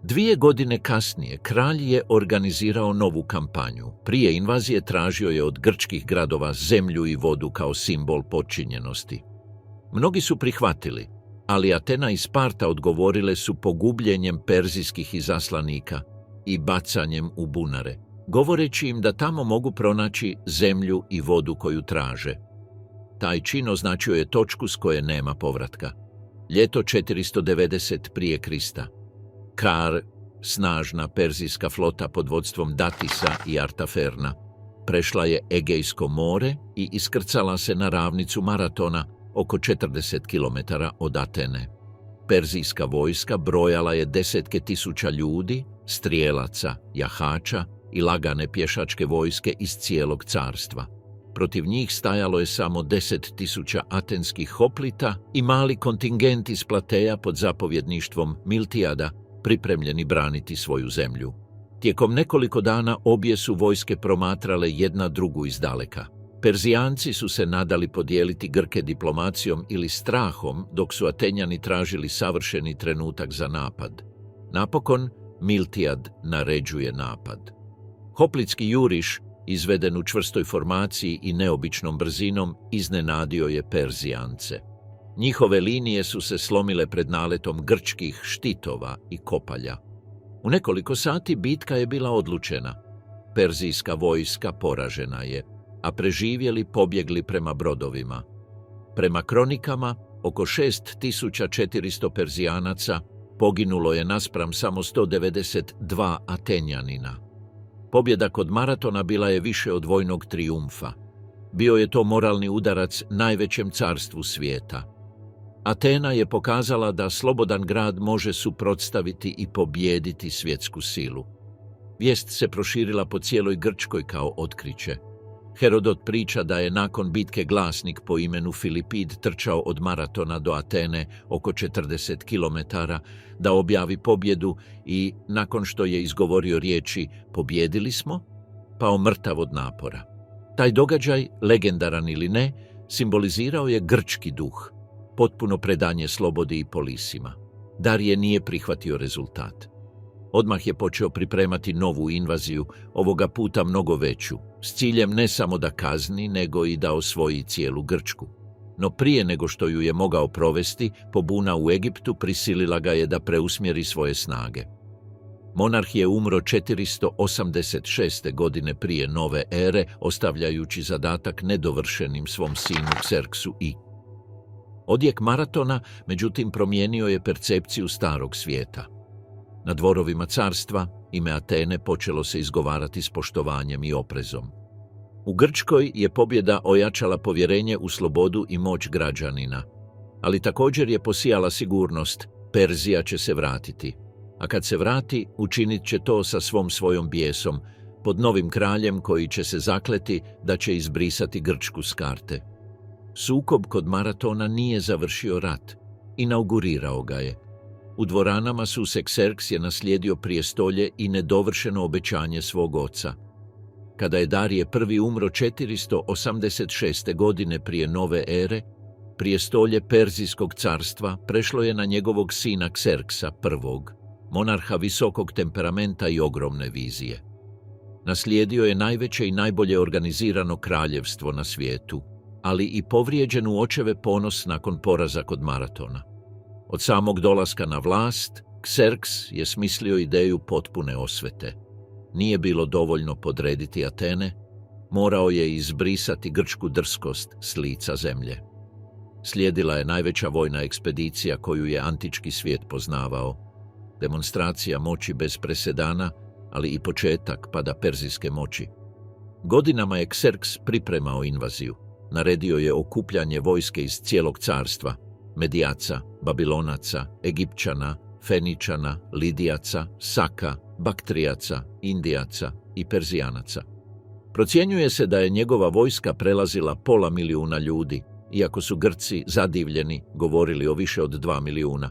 2 godine kasnije kralj je organizirao novu kampanju. Prije invazije tražio je od grčkih gradova zemlju i vodu kao simbol podčinjenosti. Mnogi su prihvatili, ali Atena i Sparta odgovorile su pogubljenjem perzijskih izaslanika i bacanjem u bunare, govoreći im da tamo mogu pronaći zemlju i vodu koju traže. Taj čin označio je točku s koje nema povratka. Ljeto 490 prije Krista. Kar, snažna perzijska flota pod vodstvom Datisa i Artaferna, prešla je Egejsko more i iskrcala se na ravnicu Maratona, oko 40 km od Atene. Perzijska vojska brojala je desetke tisuća ljudi, strijelaca, jahača i lagane pješačke vojske iz cijelog carstva. Protiv njih stajalo je samo 10.000 atenskih hoplita i mali kontingent iz Plateja pod zapovjedništvom Miltijada, pripremljeni braniti svoju zemlju. Tijekom nekoliko dana obje su vojske promatrale jedna drugu izdaleka. Perzijanci su se nadali podijeliti Grke diplomacijom ili strahom, dok su Atenjani tražili savršeni trenutak za napad. Napokon, Miltijad naređuje napad. Hoplitski juriš, izveden u čvrstoj formaciji i neobičnom brzinom, iznenadio je Perzijance. Njihove linije su se slomile pred naletom grčkih štitova i kopalja. U nekoliko sati bitka je bila odlučena. Perzijska vojska poražena je, a preživjeli pobjegli prema brodovima. Prema kronikama, oko 6400 Perzijanaca poginulo je naspram samo 192 Atenjanina. Pobjeda kod Maratona bila je više od vojnog trijumfa. Bio je to moralni udarac najvećem carstvu svijeta. Atena je pokazala da slobodan grad može suprotstaviti i pobijediti svjetsku silu. Vijest se proširila po cijeloj Grčkoj kao otkriće. Herodot priča da je nakon bitke glasnik po imenu Filipid trčao od Maratona do Atene oko 40 km da objavi pobjedu i, nakon što je izgovorio riječi "pobjedili smo", pao mrtav od napora. Taj događaj, legendaran ili ne, simbolizirao je grčki duh, potpuno predanje slobodi i polisima. Darije nije prihvatio rezultat. Odmah je počeo pripremati novu invaziju, ovoga puta mnogo veću, s ciljem ne samo da kazni, nego i da osvoji cijelu Grčku. No prije nego što ju je mogao provesti, pobuna u Egiptu prisilila ga je da preusmjeri svoje snage. Monarh je umro 486. godine prije nove ere, ostavljajući zadatak nedovršenim svom sinu Kserksu I. Odjek Maratona, međutim, promijenio je percepciju starog svijeta. Na dvorovima carstva ime Atene počelo se izgovarati s poštovanjem i oprezom. U Grčkoj je pobjeda ojačala povjerenje u slobodu i moć građanina, ali također je posijala sigurnost: Perzija će se vratiti. A kad se vrati, učinit će to sa svojom bijesom, pod novim kraljem koji će se zakleti da će izbrisati Grčku s karte. Sukob kod Maratona nije završio rat, inaugurirao ga je. U dvoranama Susek Kserks je naslijedio prijestolje i nedovršeno obećanje svog oca. Kada je Darije I umro 486. godine prije nove ere, prijestolje Perzijskog carstva prešlo je na njegovog sina Kserksa I, monarha visokog temperamenta i ogromne vizije. Naslijedio je najveće i najbolje organizirano kraljevstvo na svijetu, ali i povrijeđen u očeve ponos nakon poraza kod Maratona. Od samog dolaska na vlast, Kserks je smislio ideju potpune osvete. Nije bilo dovoljno podrediti Atene, morao je izbrisati grčku drskost s lica zemlje. Slijedila je najveća vojna ekspedicija koju je antički svijet poznavao, demonstracija moći bez presedana, ali i početak pada perzijske moći. Godinama je Kserks pripremao invaziju. Naredio je okupljanje vojske iz cijelog carstva, Medijaca, Babilonaca, Egipćana, Feničana, Lidijaca, Saka, Baktrijaca, Indijaca i Perzijanaca. Procjenjuje se da je njegova vojska prelazila 500 000 ljudi, iako su Grci zadivljeni govorili o više od 2 milijuna.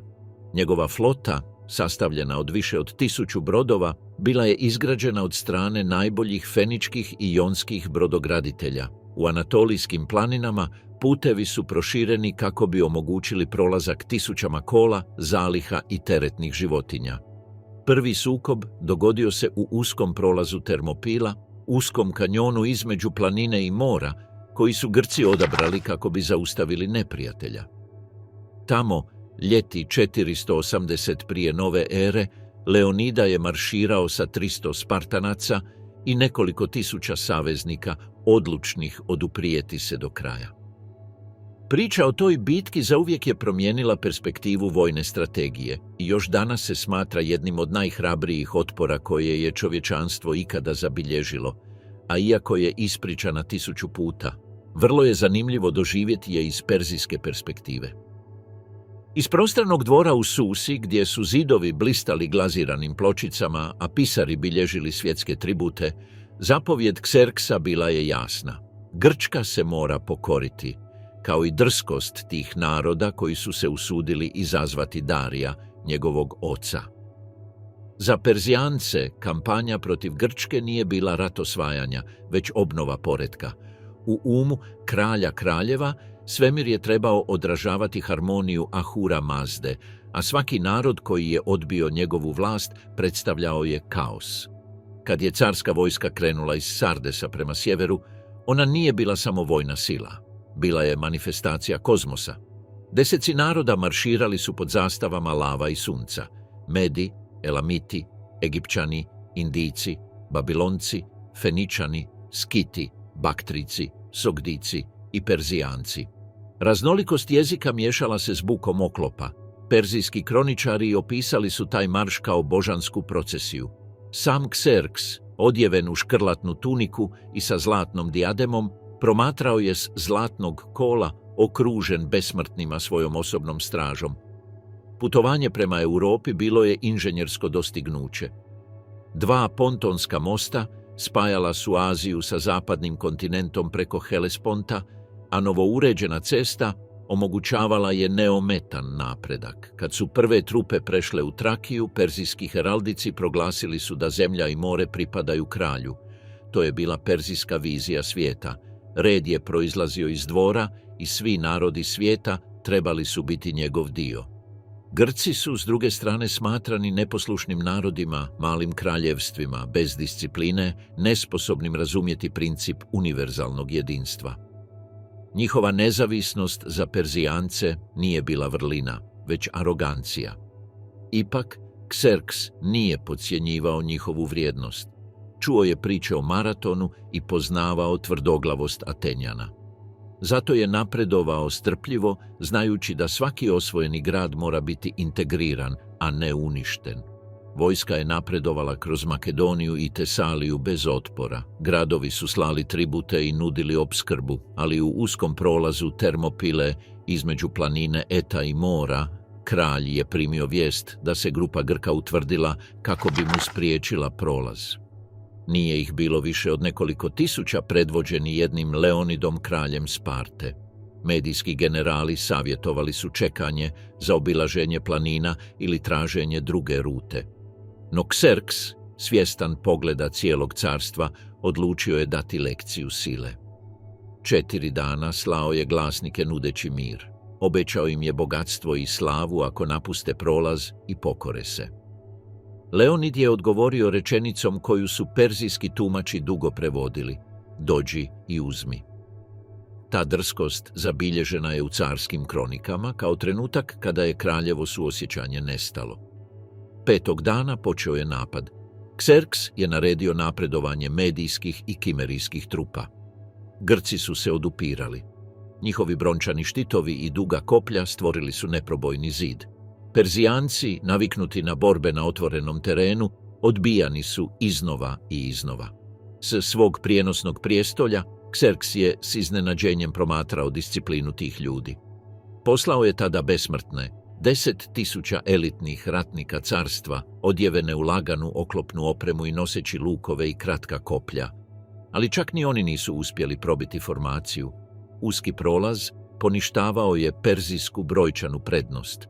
Njegova flota, sastavljena od više od 1000 brodova, bila je izgrađena od strane najboljih feničkih i jonskih brodograditelja. U Anatolijskim planinama putevi su prošireni kako bi omogućili prolazak tisućama kola, zaliha i teretnih životinja. Prvi sukob dogodio se u uskom prolazu Termopila, uskom kanjonu između planine i mora, koji su Grci odabrali kako bi zaustavili neprijatelja. Tamo, ljeti 480 prije nove ere, Leonida je marširao sa 300 Spartanaca i nekoliko tisuća saveznika, odlučnih oduprijeti se do kraja. Priča o toj bitki zauvijek je promijenila perspektivu vojne strategije i još danas se smatra jednim od najhrabrijih otpora koje je čovječanstvo ikada zabilježilo, a iako je ispričana 1000 puta, vrlo je zanimljivo doživjeti je iz perzijske perspektive. Iz prostranog dvora u Susi, gdje su zidovi blistali glaziranim pločicama, a pisari bilježili svjetske tribute, zapovjed Kserksa bila je jasna. Grčka se mora pokoriti, kao i drskost tih naroda koji su se usudili izazvati Darija, njegovog oca. Za Perzijance kampanja protiv Grčke nije bila rat osvajanja, već obnova poretka. U umu kralja kraljeva svemir je trebao odražavati harmoniju Ahura Mazde, a svaki narod koji je odbio njegovu vlast predstavljao je kaos. Kad je carska vojska krenula iz Sardesa prema sjeveru, ona nije bila samo vojna sila. Bila je manifestacija kozmosa. Deseci naroda marširali su pod zastavama lava i sunca. Medi, Elamiti, Egipćani, Indijci, Babilonci, Feničani, Skiti, Baktrici, Sogdici i Perzijanci. Raznolikost jezika miješala se s bukom oklopa. Perzijski kroničari opisali su taj marš kao božansku procesiju. Sam Kserks, odjeven u škrlatnu tuniku i sa zlatnom dijademom, promatrao je s zlatnog kola, okružen besmrtnima svojom osobnom stražom. Putovanje prema Europi bilo je inženjersko dostignuće. 2 pontonska mosta spajala su Aziju sa zapadnim kontinentom preko Helesponta, a novouređena cesta omogućavala je neometan napredak. Kad su prve trupe prešle u Trakiju, perzijski heraldici proglasili su da zemlja i more pripadaju kralju. To je bila perzijska vizija svijeta. Red je proizlazio iz dvora i svi narodi svijeta trebali su biti njegov dio. Grci su, s druge strane, smatrani neposlušnim narodima, malim kraljevstvima, bez discipline, nesposobnim razumjeti princip univerzalnog jedinstva. Njihova nezavisnost za Perzijance nije bila vrlina, već arogancija. Ipak, Kserks nije podcjenjivao njihovu vrijednost. Čuo je priče o maratonu i poznavao tvrdoglavost Atenjana. Zato je napredovao strpljivo, znajući da svaki osvojeni grad mora biti integriran, a ne uništen. Vojska je napredovala kroz Makedoniju i Tesaliju bez otpora. Gradovi su slali tribute i nudili opskrbu, ali u uskom prolazu Termopile između planine Eta i mora, kralj je primio vijest da se grupa Grka utvrdila kako bi mu spriječila prolaz. Nije ih bilo više od nekoliko tisuća predvođeni jednim Leonidom, kraljem Sparte. Medijski generali savjetovali su čekanje, zaobilaženje planina ili traženje druge rute. No Kserks, svjestan pogleda cijelog carstva, odlučio je dati lekciju sile. 4 dana slao je glasnike nudeći mir. Obećao im je bogatstvo i slavu ako napuste prolaz i pokore se. Leonid je odgovorio rečenicom koju su perzijski tumači dugo prevodili: dođi i uzmi. Ta drskost zabilježena je u carskim kronikama kao trenutak kada je kraljevo suosjećanje nestalo. 5. dana počeo je napad. Kserks je naredio napredovanje medijskih i kimerijskih trupa. Grci su se odupirali. Njihovi brončani štitovi i duga koplja stvorili su neprobojni zid. Perzijanci, naviknuti na borbe na otvorenom terenu, odbijani su iznova i iznova. S svog prijenosnog prijestolja, Kserks je s iznenađenjem promatrao disciplinu tih ljudi. Poslao je tada besmrtne 10.000 elitnih ratnika carstva, odjevene u laganu oklopnu opremu i noseći lukove i kratka koplja. Ali čak ni oni nisu uspjeli probiti formaciju. Uski prolaz poništavao je perzijsku brojčanu prednost.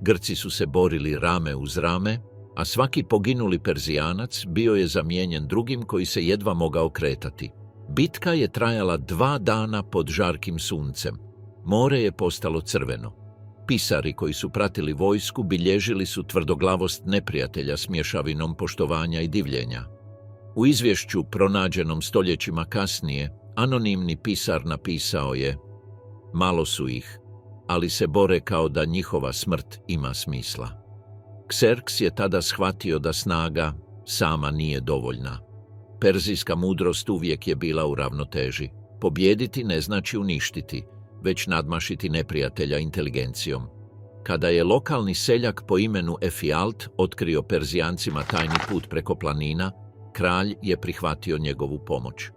Grci su se borili rame uz rame, a svaki poginuli Perzijanac bio je zamijenjen drugim koji se jedva mogao kretati. Bitka je trajala 2 dana pod žarkim suncem. More je postalo crveno. Pisari koji su pratili vojsku bilježili su tvrdoglavost neprijatelja s mješavinom poštovanja i divljenja. U izvješću pronađenom stoljećima kasnije, anonimni pisar napisao je: malo su ih, ali se bore kao da njihova smrt ima smisla. Kserks je tada shvatio da snaga sama nije dovoljna. Perzijska mudrost uvijek je bila u ravnoteži. Pobijediti ne znači uništiti, već nadmašiti neprijatelja inteligencijom. Kada je lokalni seljak po imenu Efialt otkrio Perzijancima tajni put preko planina, kralj je prihvatio njegovu pomoć.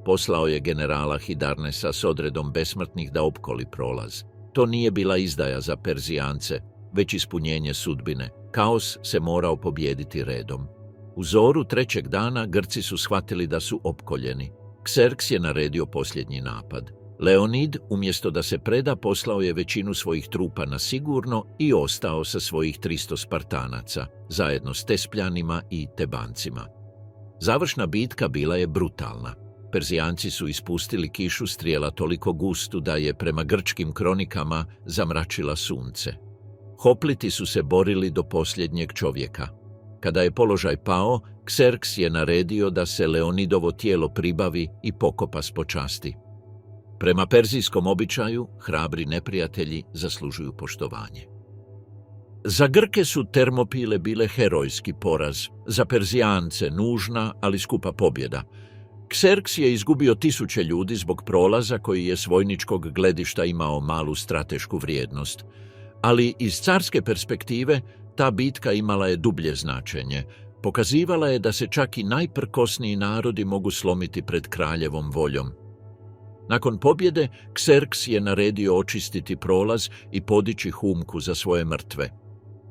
Poslao je generala Hidarnesa s odredom besmrtnih da opkoli prolaz. To nije bila izdaja za Perzijance, već ispunjenje sudbine. Kaos se morao pobijediti redom. U zoru 3. dana Grci su shvatili da su opkoljeni. Kserks je naredio posljednji napad. Leonid, umjesto da se preda, poslao je većinu svojih trupa na sigurno i ostao sa svojih 300 Spartanaca, zajedno s Tespljanima i Tebancima. Završna bitka bila je brutalna. Perzijanci su ispustili kišu strijela toliko gustu da je, prema grčkim kronikama, zamračila sunce. Hopliti su se borili do posljednjeg čovjeka. Kada je položaj pao, Kserks je naredio da se Leonidovo tijelo pribavi i pokopa s počasti. Prema perzijskom običaju, hrabri neprijatelji zaslužuju poštovanje. Za Grke su Termopile bile herojski poraz, za Perzijance nužna, ali skupa pobjeda. Kserks je izgubio 1000 ljudi zbog prolaza koji je s vojničkog gledišta imao malu stratešku vrijednost. Ali iz carske perspektive ta bitka imala je dublje značenje. Pokazivala je da se čak i najprkosniji narodi mogu slomiti pred kraljevom voljom. Nakon pobjede, Kserks je naredio očistiti prolaz i podići humku za svoje mrtve.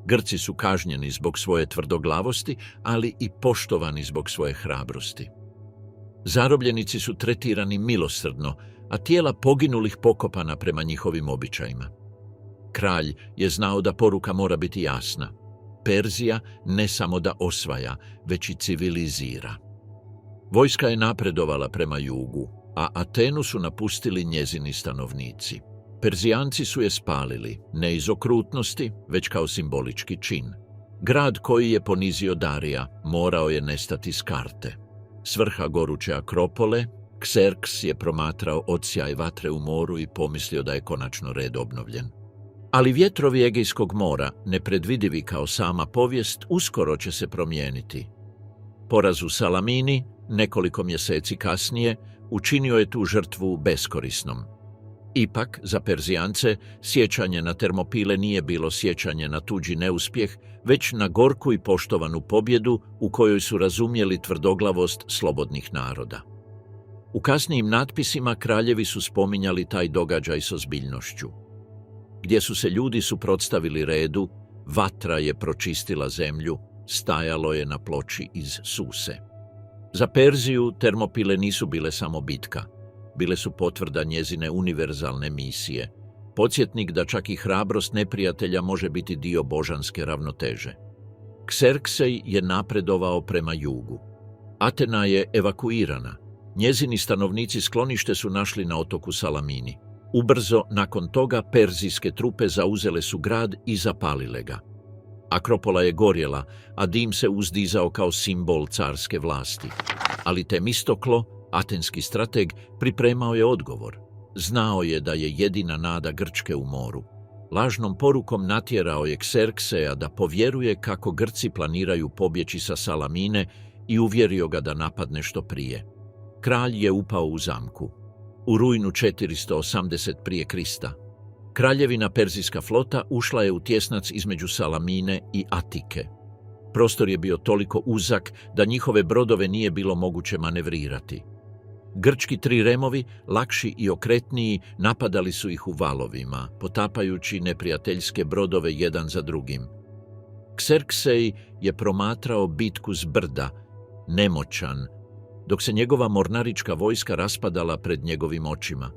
Grci su kažnjeni zbog svoje tvrdoglavosti, ali i poštovani zbog svoje hrabrosti. Zarobljenici su tretirani milosrdno, a tijela poginulih pokopana prema njihovim običajima. Kralj je znao da poruka mora biti jasna. Perzija ne samo da osvaja, već i civilizira. Vojska je napredovala prema jugu, a Atenu su napustili njezini stanovnici. Perzijanci su je spalili, ne iz okrutnosti, već kao simbolički čin. Grad koji je ponizio Darija morao je nestati s karte. S vrha goruće Akropole, Kserks je promatrao odsjaj vatre u moru i pomislio da je konačno red obnovljen. Ali vjetrovi Egejskog mora, nepredvidivi kao sama povijest, uskoro će se promijeniti. Poraz u Salamini, nekoliko mjeseci kasnije, učinio je tu žrtvu beskorisnom. Ipak, za Perzijance, sjećanje na Termopile nije bilo sjećanje na tuđi neuspjeh, već na gorku i poštovanu pobjedu u kojoj su razumjeli tvrdoglavost slobodnih naroda. U kasnijim natpisima kraljevi su spominjali taj događaj s ozbiljnošću. Gdje su se ljudi suprotstavili redu, vatra je pročistila zemlju, stajalo je na ploči iz Suse. Za Perziju Termopile nisu bile samo bitka, bile su potvrda njezine univerzalne misije, podsjetnik da čak i hrabrost neprijatelja može biti dio božanske ravnoteže. Kserksej je napredovao prema jugu. Atena je evakuirana, njezini stanovnici sklonište su našli na otoku Salamini. Ubrzo nakon toga perzijske trupe zauzele su grad i zapalile ga. Akropola je gorjela, a dim se uzdizao kao simbol carske vlasti. Ali Temistoklo, atenski strateg, pripremao je odgovor. Znao je da je jedina nada Grčke u moru. Lažnom porukom natjerao je Kserkseja da povjeruje kako Grci planiraju pobjeći sa Salamine i uvjerio ga da napadne što prije. Kralj je upao u zamku. U rujnu 480 prije Krista. Kraljevina perzijska flota ušla je u tjesnac između Salamine i Atike. Prostor je bio toliko uzak da njihove brodove nije bilo moguće manevrirati. Grčki triremovi, lakši i okretniji, napadali su ih u valovima, potapajući neprijateljske brodove jedan za drugim. Kserksej je promatrao bitku s brda, nemoćan, dok se njegova mornarička vojska raspadala pred njegovim očima.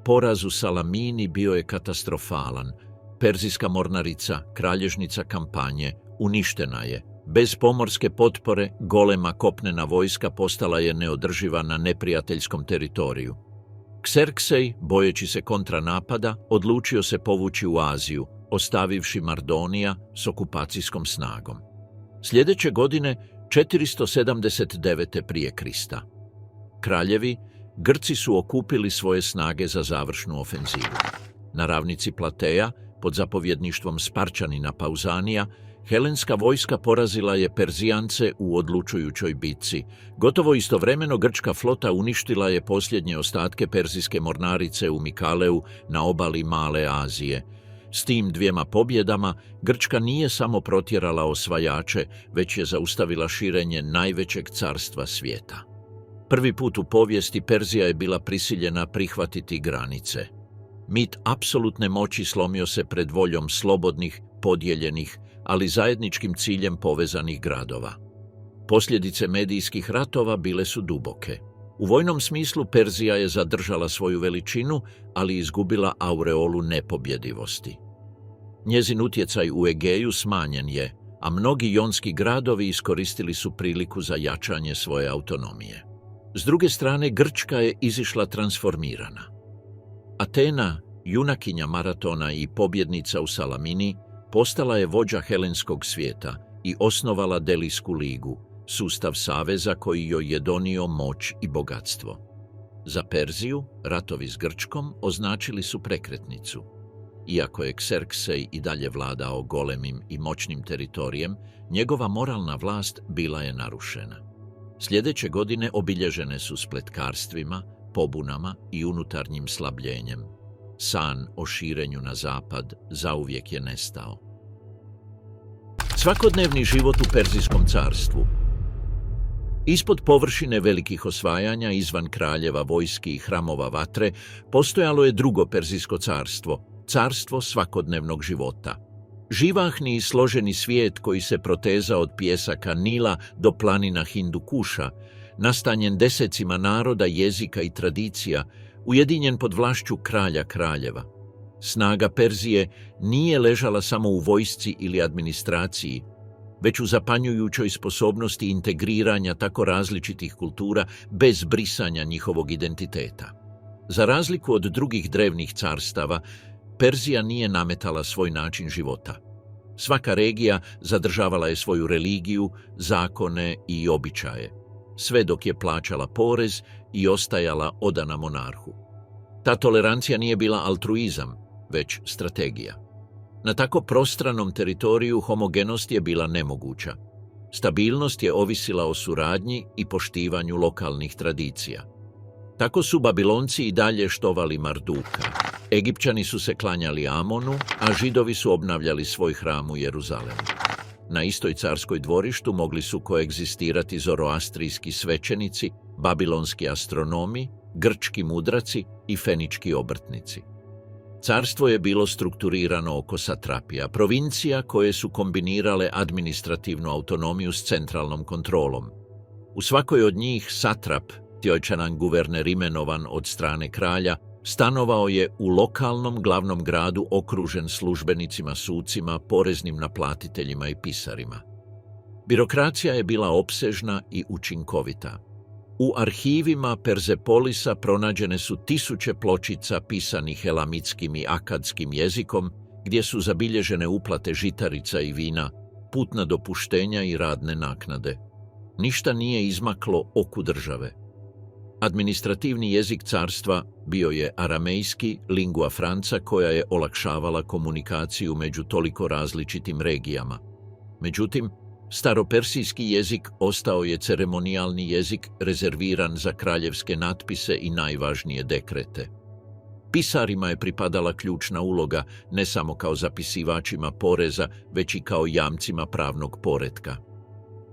Poraz u Salamini bio je katastrofalan. Perzijska mornarica, kralježnica kampanje, uništena je. Bez pomorske potpore, golema kopnena vojska postala je neodrživa na neprijateljskom teritoriju. Kserksej, bojeći se kontranapada, odlučio se povući u Aziju, ostavivši Mardonija s okupacijskom snagom. Sljedeće godine, 479. prije Krista. Kraljevi, Grci su okupili svoje snage za završnu ofenzivu. Na ravnici Plateja, pod zapovjedništvom Sparčanina Pauzanija, helenska vojska porazila je Perzijance u odlučujućoj bitci. Gotovo istovremeno grčka flota uništila je posljednje ostatke perzijske mornarice u Mikaleu na obali Male Azije. S tim dvijema pobjedama Grčka nije samo protjerala osvajače, već je zaustavila širenje najvećeg carstva svijeta. Prvi put u povijesti Perzija je bila prisiljena prihvatiti granice. Mit apsolutne moći slomio se pred voljom slobodnih, podijeljenih, ali zajedničkim ciljem povezanih gradova. Posljedice medijskih ratova bile su duboke. U vojnom smislu Perzija je zadržala svoju veličinu, ali izgubila aureolu nepobjedivosti. Njezin utjecaj u Egeju smanjen je, a mnogi jonski gradovi iskoristili su priliku za jačanje svoje autonomije. S druge strane, Grčka je izišla transformirana. Atena, junakinja maratona i pobjednica u Salamini, postala je vođa helenskog svijeta i osnovala Delijsku ligu, sustav saveza koji joj je donio moć i bogatstvo. Za Perziju, ratovi s Grčkom označili su prekretnicu. Iako je Kserksej i dalje vladao golemim i moćnim teritorijem, njegova moralna vlast bila je narušena. Sljedeće godine obilježene su spletkarstvima, pobunama i unutarnjim slabljenjem. San o širenju na zapad zauvijek je nestao. Svakodnevni život u Perzijskom carstvu. Ispod površine velikih osvajanja, izvan kraljeva, vojski i hramova vatre, postojalo je drugo Perzijsko carstvo, carstvo svakodnevnog života. Živahni i složeni svijet koji se proteza od pijesaka Nila do planina Hindukuša, nastanjen desecima naroda, jezika i tradicija, ujedinjen pod vlašću kralja kraljeva. Snaga Perzije nije ležala samo u vojsci ili administraciji, već u zapanjujućoj sposobnosti integriranja tako različitih kultura bez brisanja njihovog identiteta. Za razliku od drugih drevnih carstava, Perzija nije nametala svoj način života. Svaka regija zadržavala je svoju religiju, zakone i običaje, sve dok je plaćala porez i ostajala odana monarhu. Ta tolerancija nije bila altruizam, već strategija. Na tako prostranom teritoriju homogenost je bila nemoguća. Stabilnost je ovisila o suradnji i poštivanju lokalnih tradicija. Tako su Babilonci i dalje štovali Marduka. Egipćani su se klanjali Amonu, a Židovi su obnavljali svoj hram u Jeruzalemu. Na istoj carskoj dvorištu mogli su koegzistirati zoroastrijski svećenici, babilonski astronomi, grčki mudraci i fenički obrtnici. Carstvo je bilo strukturirano oko satrapija, provincija koje su kombinirale administrativnu autonomiju s centralnom kontrolom. U svakoj od njih satrap, tjojčanan guverner imenovan od strane kralja, stanovao je u lokalnom glavnom gradu okružen službenicima, sucima, poreznim naplatiteljima i pisarima. Birokracija je bila opsežna i učinkovita. U arhivima Perzepolisa pronađene su tisuće pločica pisanih elamitskim i akadskim jezikom, gdje su zabilježene uplate žitarica i vina, putna dopuštenja i radne naknade. Ništa nije izmaklo oku države. Administrativni jezik carstva bio je aramejski, lingua franca, koja je olakšavala komunikaciju među toliko različitim regijama. Međutim, staropersijski jezik ostao je ceremonijalni jezik rezerviran za kraljevske natpise i najvažnije dekrete. Pisarima je pripadala ključna uloga ne samo kao zapisivačima poreza, već i kao jamcima pravnog poretka.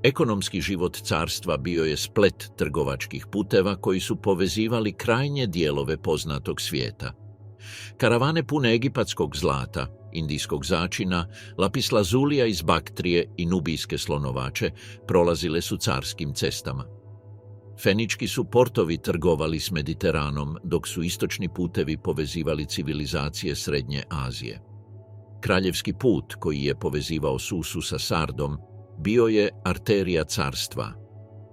Ekonomski život carstva bio je splet trgovačkih puteva koji su povezivali krajnje dijelove poznatog svijeta. Karavane pune egipatskog zlata, indijskog začina, lapislazulija iz Baktrije i nubijske slonovače prolazile su carskim cestama. Fenički su portovi trgovali s Mediteranom, dok su istočni putevi povezivali civilizacije Srednje Azije. Kraljevski put, koji je povezivao Susu sa Sardom, bio je arterija carstva.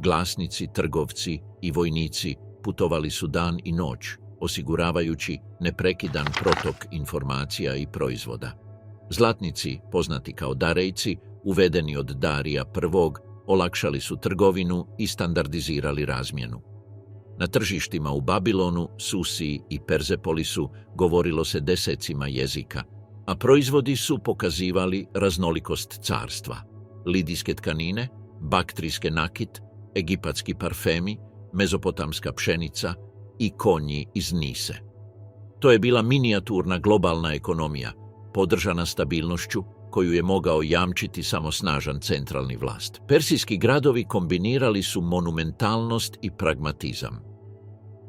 Glasnici, trgovci i vojnici putovali su dan i noć, osiguravajući neprekidan protok informacija i proizvoda. Zlatnici, poznati kao darejci, uvedeni od Darija I, olakšali su trgovinu i standardizirali razmjenu. Na tržištima u Babilonu, Susiji i Perzepolisu govorilo se desecima jezika, a proizvodi su pokazivali raznolikost carstva. Lidijske tkanine, baktrijske nakit, egipatski parfemi, mezopotamska pšenica i konji iz Nise. To je bila minijaturna globalna ekonomija, podržana stabilnošću koju je mogao jamčiti samo snažan centralni vlast. Persijski gradovi kombinirali su monumentalnost i pragmatizam.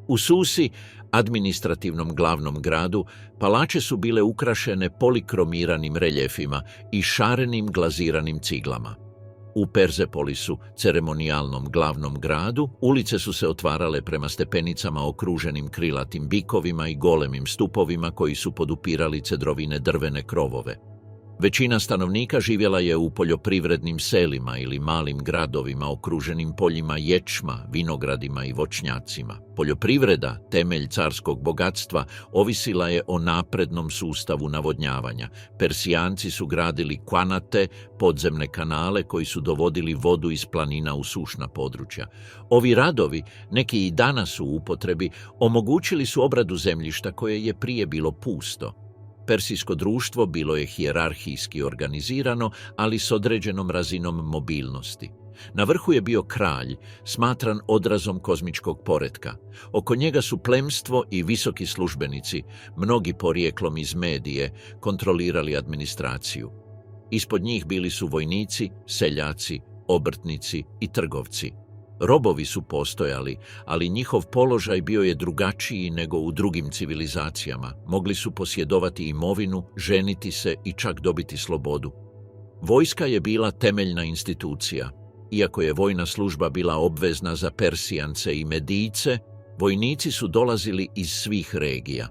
U Susi, administrativnom glavnom gradu, palače su bile ukrašene polikromiranim reljefima i šarenim glaziranim ciglama. U Perzepolisu, ceremonijalnom glavnom gradu, ulice su se otvarale prema stepenicama okruženim krilatim bikovima i golemim stupovima koji su podupirali cedrovine drvene krovove. Većina stanovnika živjela je u poljoprivrednim selima ili malim gradovima okruženim poljima ječma, vinogradima i voćnjacima. Poljoprivreda, temelj carskog bogatstva, ovisila je o naprednom sustavu navodnjavanja. Persijanci su gradili kanate, podzemne kanale koji su dovodili vodu iz planina u sušna područja. Ovi radovi, neki i danas u upotrebi, omogućili su obradu zemljišta koje je prije bilo pusto. Persijsko društvo bilo je hijerarhijski organizirano, ali s određenom razinom mobilnosti. Na vrhu je bio kralj, smatran odrazom kozmičkog poretka. Oko njega su plemstvo i visoki službenici, mnogi porijeklom iz Medije, kontrolirali administraciju. Ispod njih bili su vojnici, seljaci, obrtnici i trgovci. Robovi su postojali, ali njihov položaj bio je drugačiji nego u drugim civilizacijama. Mogli su posjedovati imovinu, ženiti se i čak dobiti slobodu. Vojska je bila temeljna institucija. Iako je vojna služba bila obvezna za Persijance i Medijce, vojnici su dolazili iz svih regija.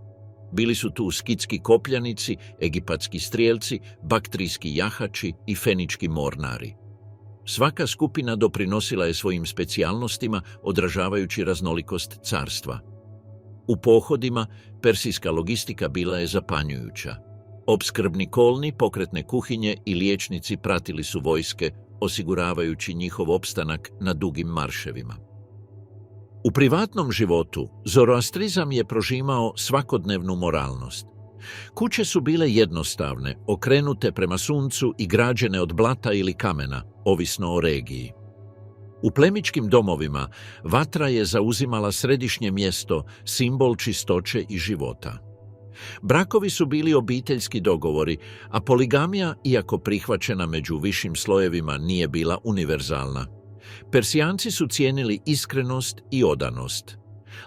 Bili su tu skitski kopljanici, egipatski strijelci, baktrijski jahači i fenički mornari. Svaka skupina doprinosila je svojim specijalnostima, odražavajući raznolikost carstva. U pohodima persijska logistika bila je zapanjujuća. Opskrbni kolni, pokretne kuhinje i liječnici pratili su vojske, osiguravajući njihov opstanak na dugim marševima. U privatnom životu zoroastrizam je prožimao svakodnevnu moralnost. Kuće su bile jednostavne, okrenute prema suncu i građene od blata ili kamena, ovisno o regiji. U plemičkim domovima vatra je zauzimala središnje mjesto, simbol čistoće i života. Brakovi su bili obiteljski dogovori, a poligamija, iako prihvaćena među višim slojevima, nije bila univerzalna. Persijanci su cijenili iskrenost i odanost.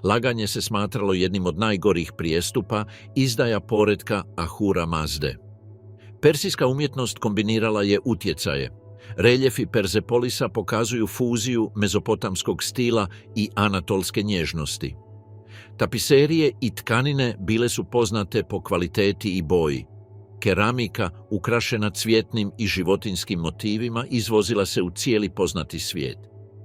Laganje se smatralo jednim od najgorih prijestupa, izdaja poretka Ahura Mazde. Persijska umjetnost kombinirala je utjecaje. Reljefi Perzepolisa pokazuju fuziju mezopotamskog stila i anatolske nježnosti. Tapiserije i tkanine bile su poznate po kvaliteti i boji. Keramika, ukrašena cvjetnim i životinjskim motivima, izvozila se u cijeli poznati svijet.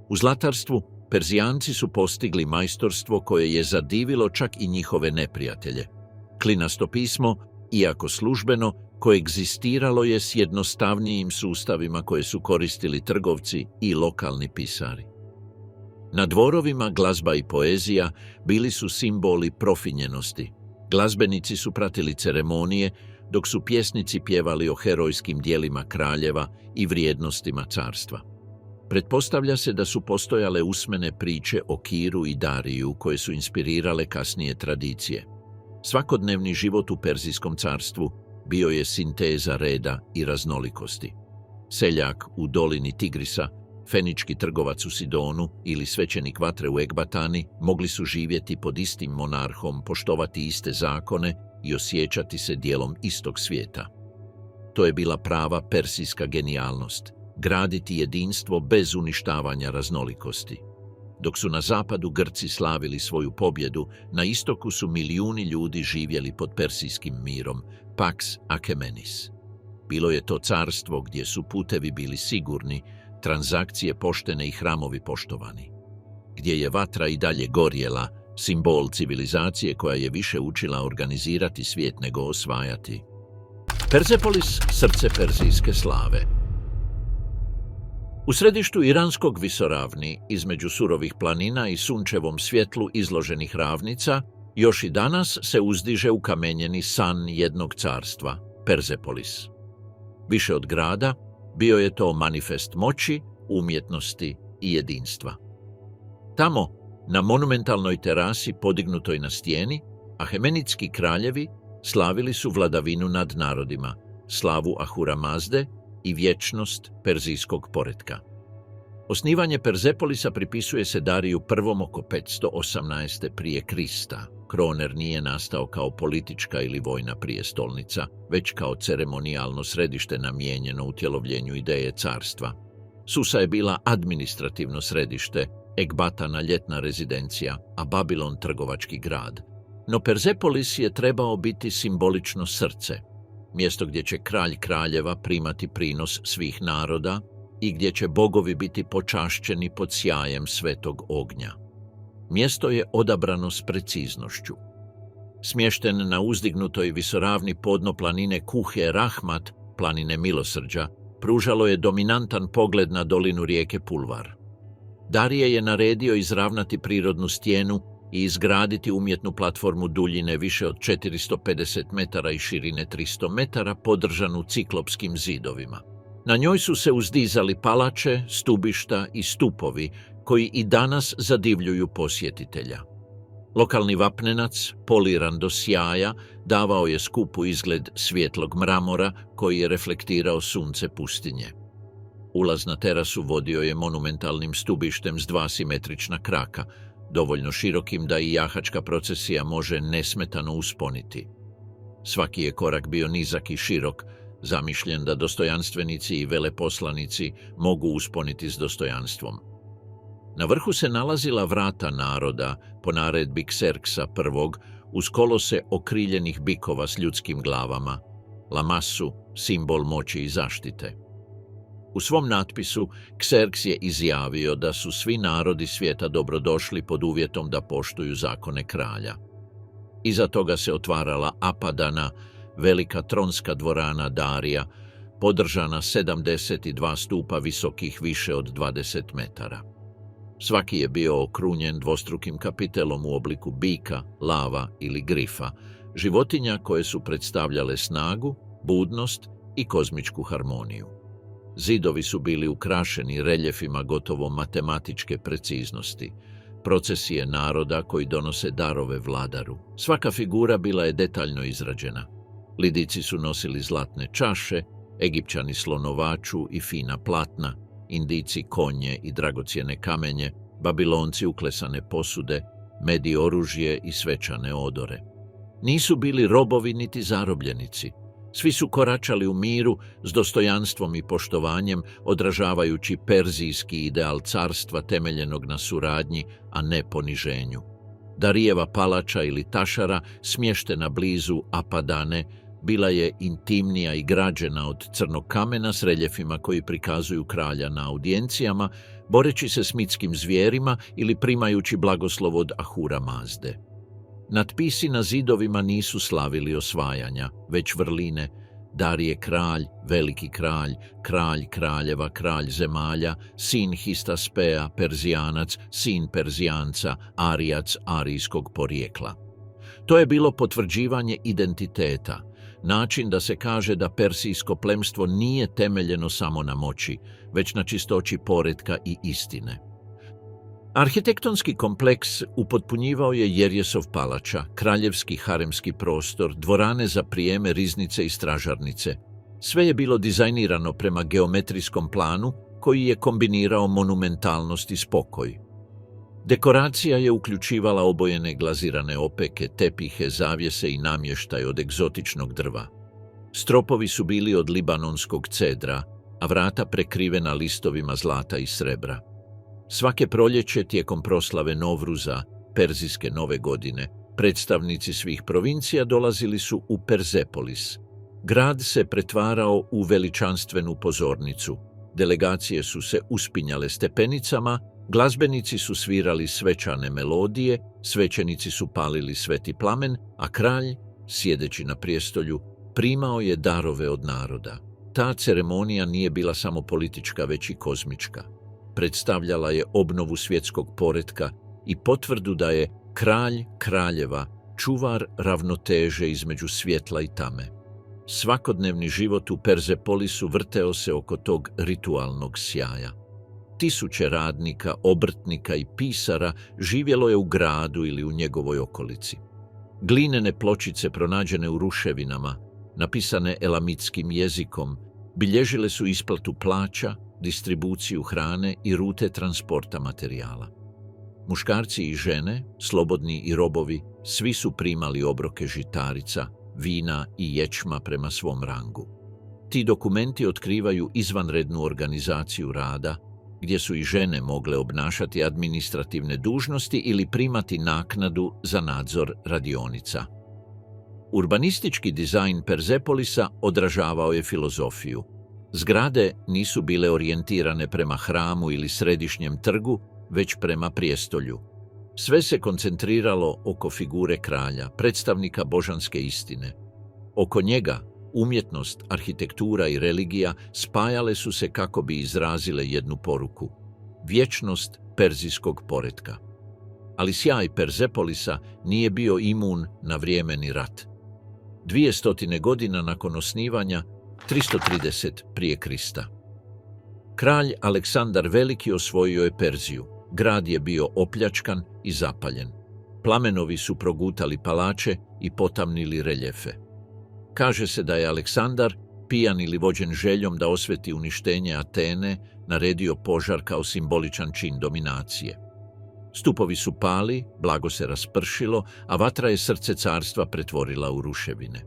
U zlatarstvu Perzijanci su postigli majstorstvo koje je zadivilo čak i njihove neprijatelje. Klinasto pismo, iako službeno, koegzistiralo je s jednostavnijim sustavima koje su koristili trgovci i lokalni pisari. Na dvorovima glazba i poezija bili su simboli profinjenosti. Glazbenici su pratili ceremonije, dok su pjesnici pjevali o herojskim dijelima kraljeva i vrijednostima carstva. Pretpostavlja se da su postojale usmene priče o Kiru i Dariju koje su inspirirale kasnije tradicije. Svakodnevni život u Perzijskom carstvu bio je sinteza reda i raznolikosti. Seljak u dolini Tigrisa, fenički trgovac u Sidonu ili svećenik vatre u Ekbatani mogli su živjeti pod istim monarhom, poštovati iste zakone i osjećati se dijelom istog svijeta. To je bila prava persijska genijalnost. Graditi jedinstvo bez uništavanja raznolikosti. Dok su na zapadu Grci slavili svoju pobjedu, na istoku su milijuni ljudi živjeli pod persijskim mirom, Pax Achaemenis. Bilo je to carstvo gdje su putevi bili sigurni, transakcije poštene i hramovi poštovani. Gdje je vatra i dalje gorjela, simbol civilizacije koja je više učila organizirati svijet nego osvajati. Perzepolis, srce perzijske slave. U središtu iranskog visoravni, između surovih planina i sunčevom svjetlu izloženih ravnica, još i danas se uzdiže ukamenjeni san jednog carstva, Perzepolis. Više od grada, bio je to manifest moći, umjetnosti i jedinstva. Tamo, na monumentalnoj terasi podignutoj na stijeni, ahemenidski kraljevi slavili su vladavinu nad narodima, slavu Ahura Mazde i vječnost perzijskog poretka. Osnivanje Perzepolisa pripisuje se Dariju I oko 518. prije Krista. Kroner nije nastao kao politička ili vojna prijestolnica, već kao ceremonijalno središte namijenjeno utjelovljenju ideje carstva. Susa je bila administrativno središte, Ekbatana ljetna rezidencija, a Babilon trgovački grad. No Perzepolis je trebao biti simbolično srce. mjesto gdje će kralj kraljeva primati prinos svih naroda i gdje će bogovi biti počašćeni pod sjajem svetog ognja. Mjesto je odabrano s preciznošću. Smješten na uzdignutoj visoravni podno planine Kuhe Rahmat, planine milosrđa, pružalo je dominantan pogled na dolinu rijeke Pulvar. Darije je naredio izravnati prirodnu stijenu i izgraditi umjetnu platformu duljine više od 450 metara i širine 300 metara podržanu ciklopskim zidovima. Na njoj su se uzdizali palače, stubišta i stupovi koji i danas zadivljuju posjetitelja. Lokalni vapnenac, poliran do sjaja, davao je skupu izgled svjetlog mramora koji je reflektirao sunce pustinje. Ulaz na terasu vodio je monumentalnim stubištem s 2 simetrična kraka, dovoljno širokim da i jahačka procesija može nesmetano usponiti. Svaki je korak bio nizak i širok, zamišljen da dostojanstvenici i veleposlanici mogu usponiti s dostojanstvom. Na vrhu se nalazila vrata naroda po naredbi Kserksa I uz kolose okriljenih bikova s ljudskim glavama, lamasu, simbol moći i zaštite. U svom natpisu Kserks je izjavio da su svi narodi svijeta dobrodošli pod uvjetom da poštuju zakone kralja. Iza toga se otvarala Apadana, velika tronska dvorana Darija, podržana 72 stupa visokih više od 20 metara. Svaki je bio okrunjen dvostrukim kapitelom u obliku bika, lava ili grifa, životinja koje su predstavljale snagu, budnost i kozmičku harmoniju. Zidovi su bili ukrašeni reljefima gotovo matematičke preciznosti, procesije naroda koji donose darove vladaru. Svaka figura bila je detaljno izrađena. Lidici su nosili zlatne čaše, Egipćani slonovaču i fina platna, Indijci konje i dragocjene kamenje, Babilonci uklesane posude, med i oružje i svečane odore. Nisu bili robovi niti zarobljenici. Svi su koračali u miru s dostojanstvom i poštovanjem, odražavajući perzijski ideal carstva temeljenog na suradnji, a ne poniženju. Darijeva palača ili tašara, smještena blizu Apadane, bila je intimnija i građena od crnog kamena s reljefima koji prikazuju kralja na audijencijama, boreći se s mitskim zvijerima ili primajući blagoslov od Ahura Mazde. Natpisi na zidovima nisu slavili osvajanja, već vrline: Darije kralj, veliki kralj, kralj kraljeva, kralj zemalja, sin Histaspea, Perzijanac, sin Perzijanca, Arijac arijskog porijekla. To je bilo potvrđivanje identiteta, način da se kaže da persijsko plemstvo nije temeljeno samo na moći, već na čistoći poretka i istine. Arhitektonski kompleks upotpunjivao je Jerjesov palača, kraljevski haremski prostor, dvorane za prijeme, riznice i stražarnice. Sve je bilo dizajnirano prema geometrijskom planu koji je kombinirao monumentalnost i spokoj. Dekoracija je uključivala obojene glazirane opeke, tepihe, zavjese i namještaj od egzotičnog drva. Stropovi su bili od libanonskog cedra, a vrata prekrivena listovima zlata i srebra. Svake proljeće tijekom proslave Novruza, perzijske nove godine, predstavnici svih provincija dolazili su u Perzepolis. Grad se pretvarao u veličanstvenu pozornicu. Delegacije su se uspinjale stepenicama, glazbenici su svirali svečane melodije, svećenici su palili sveti plamen, a kralj, sjedeći na prijestolju, primao je darove od naroda. Ta ceremonija nije bila samo politička, već i kozmička. Predstavljala je obnovu svjetskog poretka i potvrdu da je kralj kraljeva čuvar ravnoteže između svjetla i tame. Svakodnevni život u Perzepolisu vrteo se oko tog ritualnog sjaja. Tisuće radnika, obrtnika i pisara živjelo je u gradu ili u njegovoj okolici. Glinene pločice pronađene u ruševinama, napisane elamitskim jezikom, bilježile su isplatu plaća, distribuciju hrane i rute transporta materijala. Muškarci i žene, slobodni i robovi, svi su primali obroke žitarica, vina i ječma prema svom rangu. Ti dokumenti otkrivaju izvanrednu organizaciju rada, gdje su i žene mogle obnašati administrativne dužnosti ili primati naknadu za nadzor radionica. Urbanistički dizajn Perzepolisa odražavao je filozofiju. Zgrade nisu bile orijentirane prema hramu ili središnjem trgu, već prema prijestolju. Sve se koncentriralo oko figure kralja, predstavnika božanske istine. Oko njega umjetnost, arhitektura i religija spajale su se kako bi izrazile jednu poruku – vječnost perzijskog poretka. Ali sjaj Perzepolisa nije bio imun na vrijemeni rat. 200 godina nakon osnivanja, 330 prije Krista. Kralj Aleksandar Veliki osvojio je Perziju. Grad je bio opljačkan i zapaljen. Plamenovi su progutali palače i potamnili reljefe. Kaže se da je Aleksandar, pijan ili vođen željom da osveti uništenje Atene, naredio požar kao simboličan čin dominacije. Stupovi su pali, blago se raspršilo, a vatra je srce carstva pretvorila u ruševine.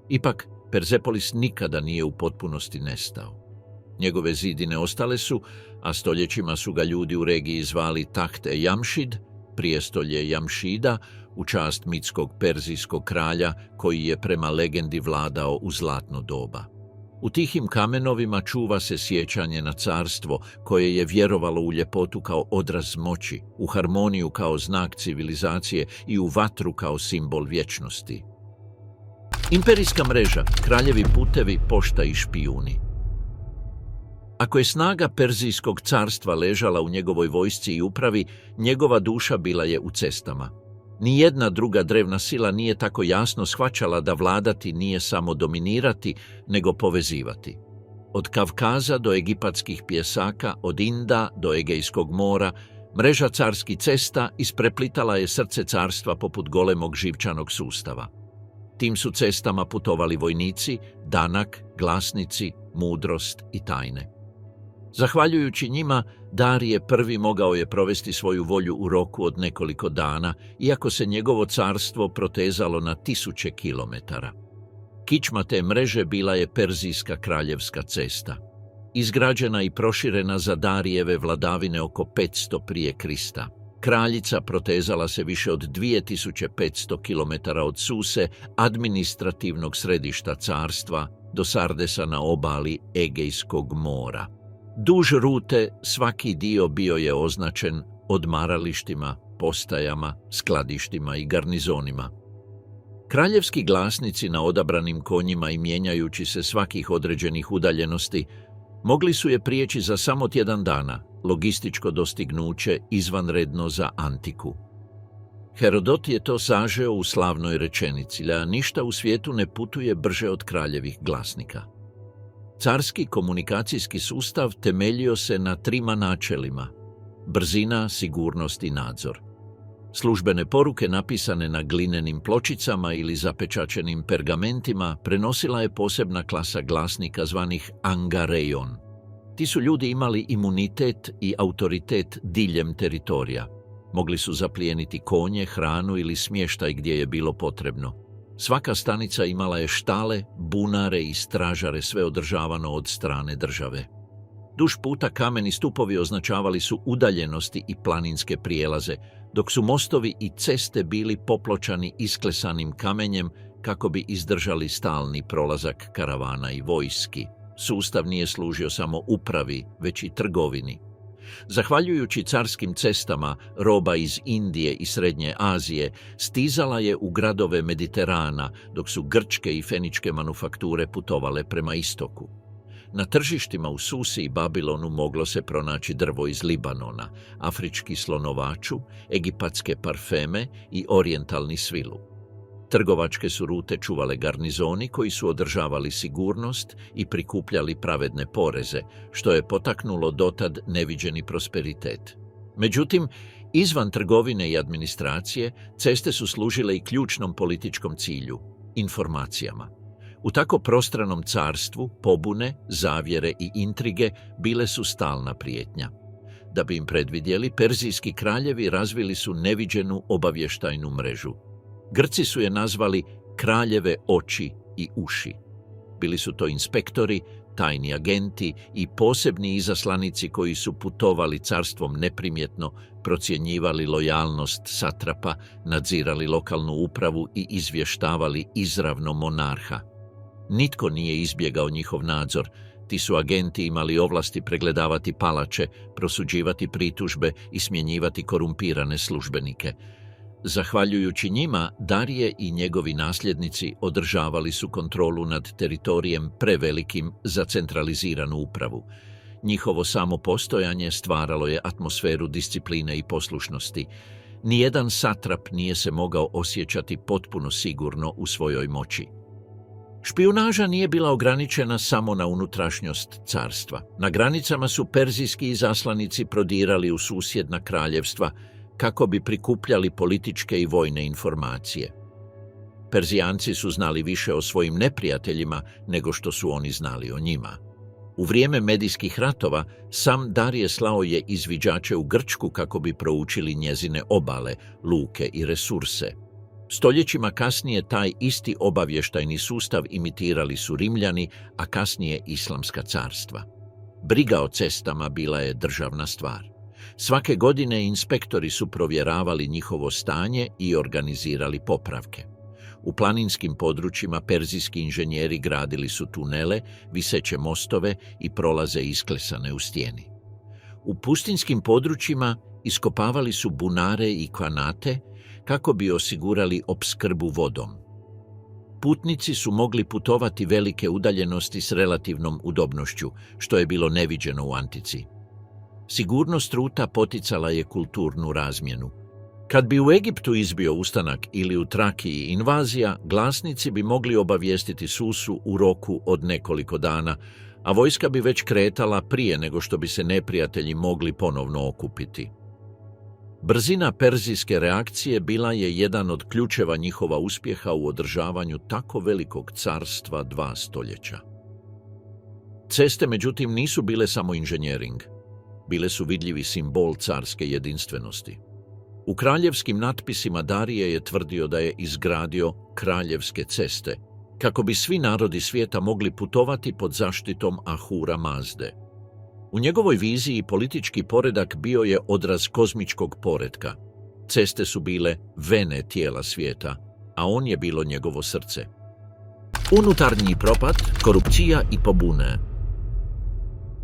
Ipak, Perzepolis nikada nije u potpunosti nestao. Njegove zidine ostale su, a stoljećima su ga ljudi u regiji zvali Taht-e Jamšid, prijestolje Jamšida, u čast mitskog perzijskog kralja koji je prema legendi vladao u zlatno doba. U tihim kamenovima čuva se sjećanje na carstvo koje je vjerovalo u ljepotu kao odraz moći, u harmoniju kao znak civilizacije i u vatru kao simbol vječnosti. Imperijska mreža, kraljevi putevi, pošta i špijuni. Ako je snaga Perzijskog carstva ležala u njegovoj vojsci i upravi, njegova duša bila je u cestama. Nijedna druga drevna sila nije tako jasno shvaćala da vladati nije samo dominirati, nego povezivati. Od Kavkaza do egipatskih pjesaka, od Inda do Egejskog mora, mreža carskih cesta ispreplitala je srce carstva poput golemog živčanog sustava. Tim su cestama putovali vojnici, danak, glasnici, mudrost i tajne. Zahvaljujući njima, Darije I mogao je provesti svoju volju u roku od nekoliko dana, iako se njegovo carstvo protezalo na 1000 kilometara. Kičma te mreže bila je Perzijska kraljevska cesta. Izgrađena i proširena za Darijeve vladavine oko 500 prije Krista. Kraljica protezala se više od 2500 kilometara od Suse, administrativnog središta carstva, do Sardesa na obali Egejskog mora. Duž rute svaki dio bio je označen odmaralištima, postajama, skladištima i garnizonima. Kraljevski glasnici na odabranim konjima i mijenjajući se svakih određenih udaljenosti, mogli su je prijeći za samo tjedan dana, logističko dostignuće izvanredno za antiku. Herodot je to sažeo u slavnoj rečenici, da ništa u svijetu ne putuje brže od kraljevih glasnika. Carski komunikacijski sustav temeljio se na 3 načelima: brzina, sigurnost i nadzor. Službene poruke napisane na glinenim pločicama ili zapečaćenim pergamentima prenosila je posebna klasa glasnika zvanih angareion. Ti su ljudi imali imunitet i autoritet diljem teritorija. Mogli su zaplijeniti konje, hranu ili smještaj gdje je bilo potrebno. Svaka stanica imala je štale, bunare i stražare, sve održavano od strane države. Duž puta kameni stupovi označavali su udaljenosti i planinske prijelaze, dok su mostovi i ceste bili popločani isklesanim kamenjem kako bi izdržali stalni prolazak karavana i vojski. Sustav nije služio samo upravi, već i trgovini. Zahvaljujući carskim cestama, roba iz Indije i Srednje Azije stizala je u gradove Mediterana, dok su grčke i feničke manufakture putovale prema istoku. Na tržištima u Susi i Babilonu moglo se pronaći drvo iz Libanona, afrički slonovaču, egipatske parfeme i orijentalni svilu. Trgovačke su rute čuvale garnizoni koji su održavali sigurnost i prikupljali pravedne poreze, što je potaknulo dotad neviđeni prosperitet. Međutim, izvan trgovine i administracije, ceste su služile i ključnom političkom cilju – informacijama. U tako prostranom carstvu pobune, zavjere i intrige bile su stalna prijetnja. Da bi im predvidjeli, perzijski kraljevi razvili su neviđenu obavještajnu mrežu. Grci su je nazvali kraljeve oči i uši. Bili su to inspektori, tajni agenti i posebni izaslanici koji su putovali carstvom neprimjetno, procjenjivali lojalnost satrapa, nadzirali lokalnu upravu i izvještavali izravno monarha. Nitko nije izbjegao njihov nadzor. Ti su agenti imali ovlasti pregledavati palače, prosuđivati pritužbe i smjenjivati korumpirane službenike. Zahvaljujući njima, Darije i njegovi nasljednici održavali su kontrolu nad teritorijem prevelikim za centraliziranu upravu. Njihovo samo postojanje stvaralo je atmosferu discipline i poslušnosti. Nijedan satrap nije se mogao osjećati potpuno sigurno u svojoj moći. Špijunaža nije bila ograničena samo na unutrašnjost carstva. Na granicama su perzijski izaslanici prodirali u susjedna kraljevstva kako bi prikupljali političke i vojne informacije. Perzijanci su znali više o svojim neprijateljima nego što su oni znali o njima. U vrijeme medijskih ratova sam Darije slao je izviđače u Grčku kako bi proučili njezine obale, luke i resurse. Stoljećima kasnije taj isti obavještajni sustav imitirali su Rimljani, a kasnije islamska carstva. Briga o cestama bila je državna stvar. Svake godine inspektori su provjeravali njihovo stanje i organizirali popravke. U planinskim područjima perzijski inženjeri gradili su tunele, viseće mostove i prolaze isklesane u stijeni. U pustinjskim područjima iskopavali su bunare i kanate kako bi osigurali opskrbu vodom. Putnici su mogli putovati velike udaljenosti s relativnom udobnošću, što je bilo neviđeno u antici. Sigurnost ruta poticala je kulturnu razmjenu. Kad bi u Egiptu izbio ustanak ili u Trakiji invazija, glasnici bi mogli obavijestiti Susu u roku od nekoliko dana, a vojska bi već kretala prije nego što bi se neprijatelji mogli ponovno okupiti. Brzina perzijske reakcije bila je jedan od ključeva njihova uspjeha u održavanju tako velikog carstva 2 stoljeća. Ceste, međutim, nisu bile samo inženjering. Bile su vidljivi simbol carske jedinstvenosti. U kraljevskim natpisima Darije je tvrdio da je izgradio kraljevske ceste, kako bi svi narodi svijeta mogli putovati pod zaštitom Ahura Mazde. U njegovoj viziji politički poredak bio je odraz kozmičkog poretka. Ceste su bile vene tijela svijeta, a on je bilo njegovo srce. Unutarnji propad, korupcija i pobune.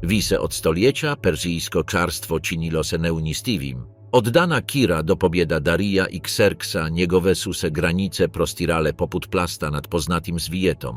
Više od stoljeća perzijsko carstvo činilo se neunistivim. Od dana Kira do pobjeda Darija i Kserksa njegove su se granice prostirale poput plasta nad poznatim svijetom.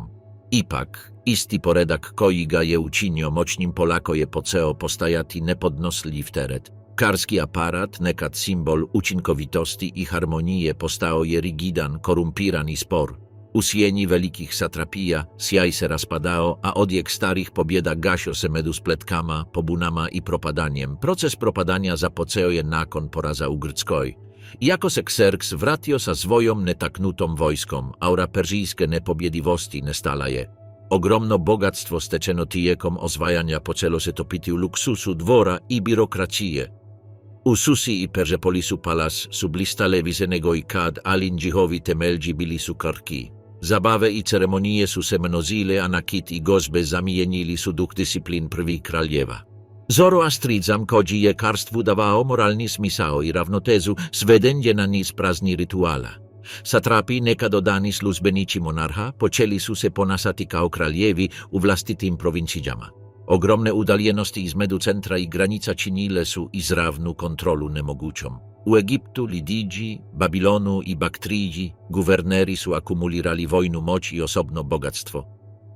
Ipak, isti poredak koji ga je učinio moćnim polako je počeo postajati nepodnosljiv teret. Carski aparat, nekad simbol učinkovitosti i harmonije, postao je rigidan, korumpiran i spor. U sjeni velikih satrapija sjaj se raspadao, a odjek starih pobjeda gašio se među spletkama, pobunama i propadanjem. Proces propadanja započeo je nakon poraza u Grčkoj. Iako se Kserks vratio sa svojom netaknutom vojskom, aura perzijske nepobjedivosti nestala je. Ogromno bogatstvo stečeno tijekom osvajanja počelo se topiti u luksusu dvora i birokracije. U Susi i Persepolisu palas su blistale više nego ikad, ali njihovi temelji bili su krhki. Zabave i ceremonije su se množile, a nakit i gozbe zamijenili su duh disciplin prvih kraljeva. Zoroastrizam, koji je carstvu davao moralni smisao i ravnotezu, sveden je na niz prazni rituala. Satrapi, nekad odani službenici monarha, počeli su se ponasati kao kraljevi u vlastitim provincijama. Ogromne udaljenosti između centra i granica činile su izravnu kontrolu nemogućom. U Egiptu, Lidiji, Babilonu i Baktriji guverneri su akumulirali vojnu moć i osobno bogatstvo.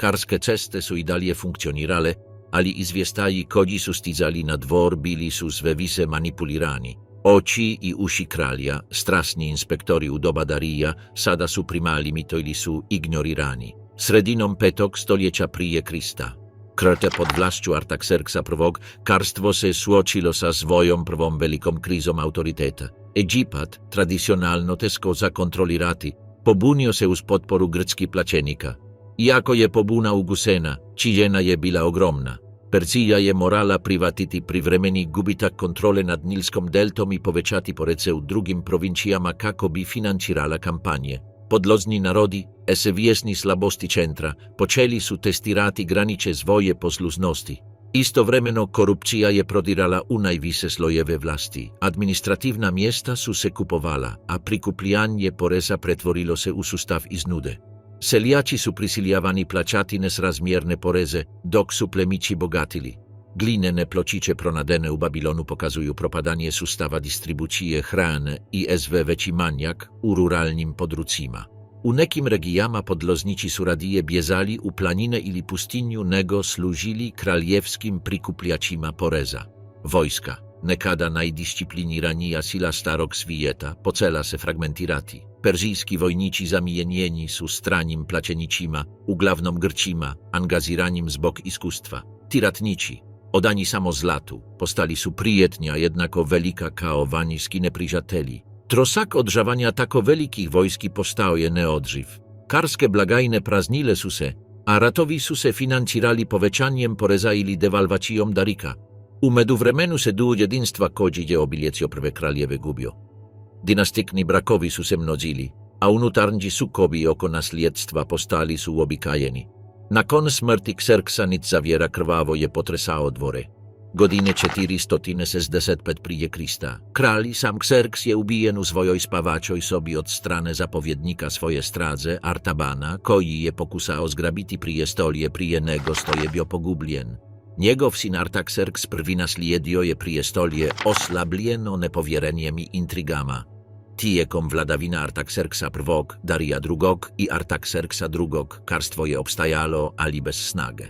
Carske ceste su i dalje funkcionirale, ali izvjestaji koji su stizali na dvor bili su sve više manipulirani. Oči i uši kralja, strasni inspektori u doba Darija, sada su primali mito ili su ignorirani. Sredinom 5. stoljeća prije Krista, krte pod vlašću Artaxerxa I, carstvo se suočilo sa svojom prvom velikom krizom autoriteta. Egipat, tradicionalno teško za kontrolirati, pobunio se uz potporu grčkih plaćenika. Iako je pobuna ugusena, cijena je bila ogromna. Perzija je morala privatiti privremeni gubitak kontrole nad Nilskom deltom i povećati poreze u drugim provincijama kako bi financirala kampanje. Podlozni narodi, esevjesni slabosti centra, počeli su testirati granice svoje poslušnosti. Istovremeno korupcija je prodirala u najviše slojeve vlasti. Administrativna mjesta su se kupovala, a prikupljanje poreza pretvorilo se u sustav iznude. Seljaci su prisiljavani plaćati nesrazmjerne poreze, dok su plemići bogatili. Glinene pločiće pronadene u Babilonu pokazuju propadanje sustava distribucije hrane i veći manjak u ruralnim područjima. U nekim regijama podloznici su radije bjezali u planine ili pustinju nego služili kraljevskim prikupljačima poreza. Wojska, nekada najdiscipliniranija sila starog svijeta, počela se fragmentirati. Perzijski wojnici zamienieni su stranim plaćenićima, uglavnom Grcima, angaziranjem zbog iskustwa. Ti ratnici, odani samo zlatu, postali su prijetnja jednako velika kao vanjski neprižateli. Trosak održavanja tako velikich wojski postao je neodživ. Karskie blagajne praznile su se, a ratowi su se financirali povećanjem poreza ili devalvacijom darika. U međuvremenu se duh jedinstva kođe obiljecio prve kraljeve gubio. Dinastikni brakovi su se množili, a unutarnji sukobi oko nasljedstva postali su uobikajeni. Nakon smrti Kserksa nic zawiera krwawo je potresao dvore. Godine 465 prije Krista. Kralj sam Kserks je ubijen u svojoj spavačoj sobi od strane zapovjednika svoje straže Artabana, koji je pokusao zgrabiti prijestolje prije nego što je bio pogubljen. Njegov sin Artaxerks prvi naslijedio je prijestolje oslabljeno nepovjerenjem i intrigama. Tijekom vladavina Artaxerksa I, Darija II i Artaxerksa II karstwo je obstajalo, ali bez snage.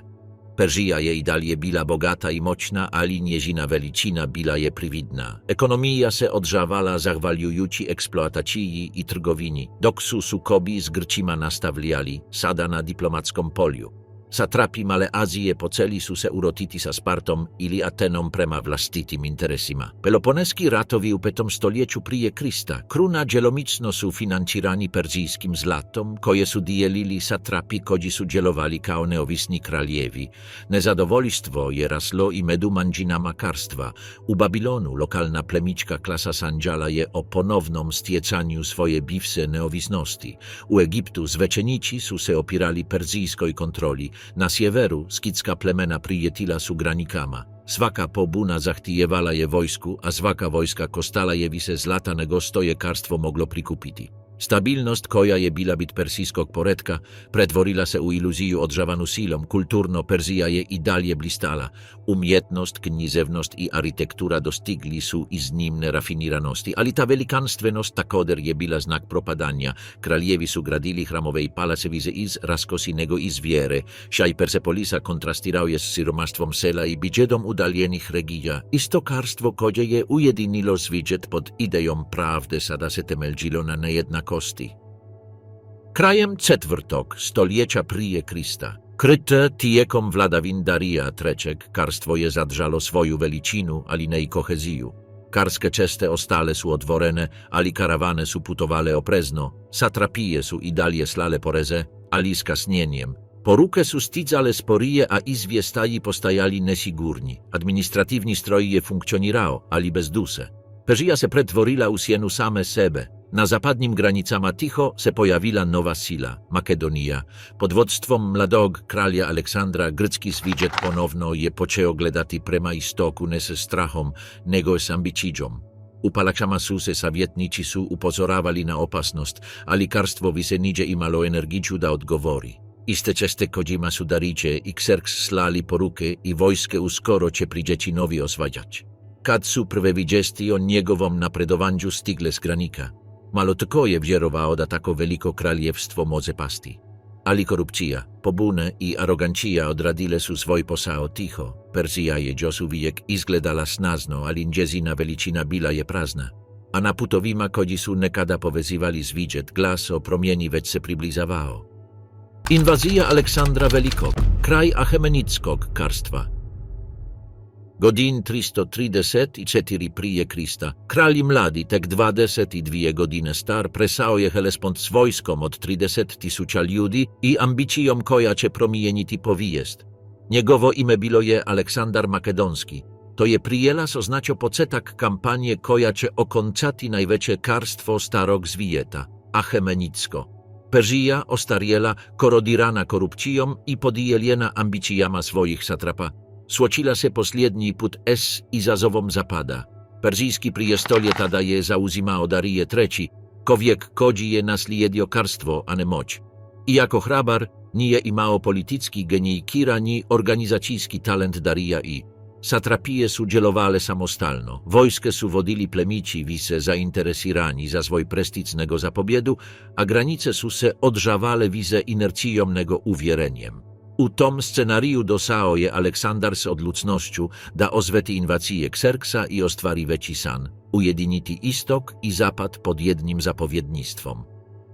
Perzija je i dalje bila bogata i moćna, ali njezina veličina bila je prividna. Ekonomija se odżavala zahvaljujući eksploataciji i trgovini, dok su sukobi z Grcima nastavljali, sada na dyplomatskom polju. Satrapi Male Azije počeli su se urotiti sa Spartom ili Atenom prema vlastitim interesima. Peloponeski ratovi u 5. stoljeću prije Krista kruna djelomično su financirani perzijskim zlatom, koje su dijelili satrapi koji su djelowali kao neovisni kraljevi. Nezadovoljstvo je raslo i među manđinama karstwa. U Babilonu lokalna plemička klasa Sanđala je o ponownom stjecanju svoje bivše neovisnosti. U Egiptu svećenici su se opirali perzijskoj kontroli. Na sjeveru skitska plemena prijetila su granikama. Svaka pobuna zahtijevala je wojsku, a svaka wojska kostala je više zlata nego što je karstwo moglo prikupiti. Stabilnost koja je bila bit persijskog poretka pretvorila se u iluziju održavanu silom. Kulturno Perzija je i dalje blistala. Umjetnost, knjizevnost i arhitektura dostigli su iznimne rafiniranosti, ali ta velikanstvenost također je bila znak propadanja. Kraljevi su gradili hramove i palace više iz raskosi nego iz vjere. Šaj Persepolisa kontrastirao je s siromaštvom sela i biđedom udaljenih regija. Isto karstwo koje je ujedinilo sviđet pod idejom pravde sada se temeljilo na nejednakosti. Krajem 4. stoljeća prije Krista, kryte tijekom vladavin Darija III, karstwo je zadržalo svoju veličinu, ali ne i koheziju. Karskie ceste ostale su otvorene, ali karawane su putowale oprezno. Satrapije su i dalje slale poreze, ali z kasnieniem. Poruke su stizale sporije, a izwiestaji postajali nesigurni. Administrativni stroj je funkcionirao, ali bez duse. Perzija se pretworila u sienu same sebe. Na zapadnim granicama ticho se pojawiła nowa sila, Makedonija. Pod vodstvom mladog kralja Aleksandra grecki sviđet ponowno je počeo gledati prema istoku ne se strahom, nego s ambicijom. U palačama su se savjetnici su upozoravali na opasnost, ali karstwo više niđe imalo energiju da odgovori. Iste ceste kodzima su dariće i Kserks slali poruke i wojske uskoro će priđeći novi osvađać. Kad su prve widziesti o njegovom napredovanju stigle z granika, malo tko je vjerovao da tako veliko kraljevstvo može pasti. Ali korupcija, pobune i arogancija odradile su svoj posao ticho. Perzija je još uvijek izgledala snazno, ali njezina veličina bila je prazna. A na putovima koji su nekada povezivali zviđet, glas o promjeni već se priblizavao. Inwazja Aleksandra Velikog, kraj Achemenickog karstwa. Godin 334 prije Krista, kralj mladi, tek 22 godine star, presao je Helespont s wojskom od 30.000 ljudi i ambicijom koja će promijeniti povijest. Njegovo ime bilo je Aleksandar Makedonski. To je prijelas označio početak kampanje koja će okończati najveće karstwo starog svijeta, Achemenicko. Perzija ostariela korodirana korupcijom i podijeliena ambicijama swoich satrapa. Słocila se posljednji put es izazovom zapada. Perzijski prijestolje tada je zauzimao Darije III, kowiek kodzi je naslijediokarstwo, a ne moć. Iako hrabar, nije imao politicki genij kira ni organizacijski talent Darija i satrapije su djelowale samostalno. Wojske su wodili plemici wise zainteresirani za svoj presticnego zapobjedu, a granice su se odżawale wise inercijom nego uvjerenjem. U tom scenariju dosao je Aleksandar s odlucnością da ozweti inwację Kserksa i ostvari veći san, ujediniti istok i zapad pod jednim zapowiednictwom.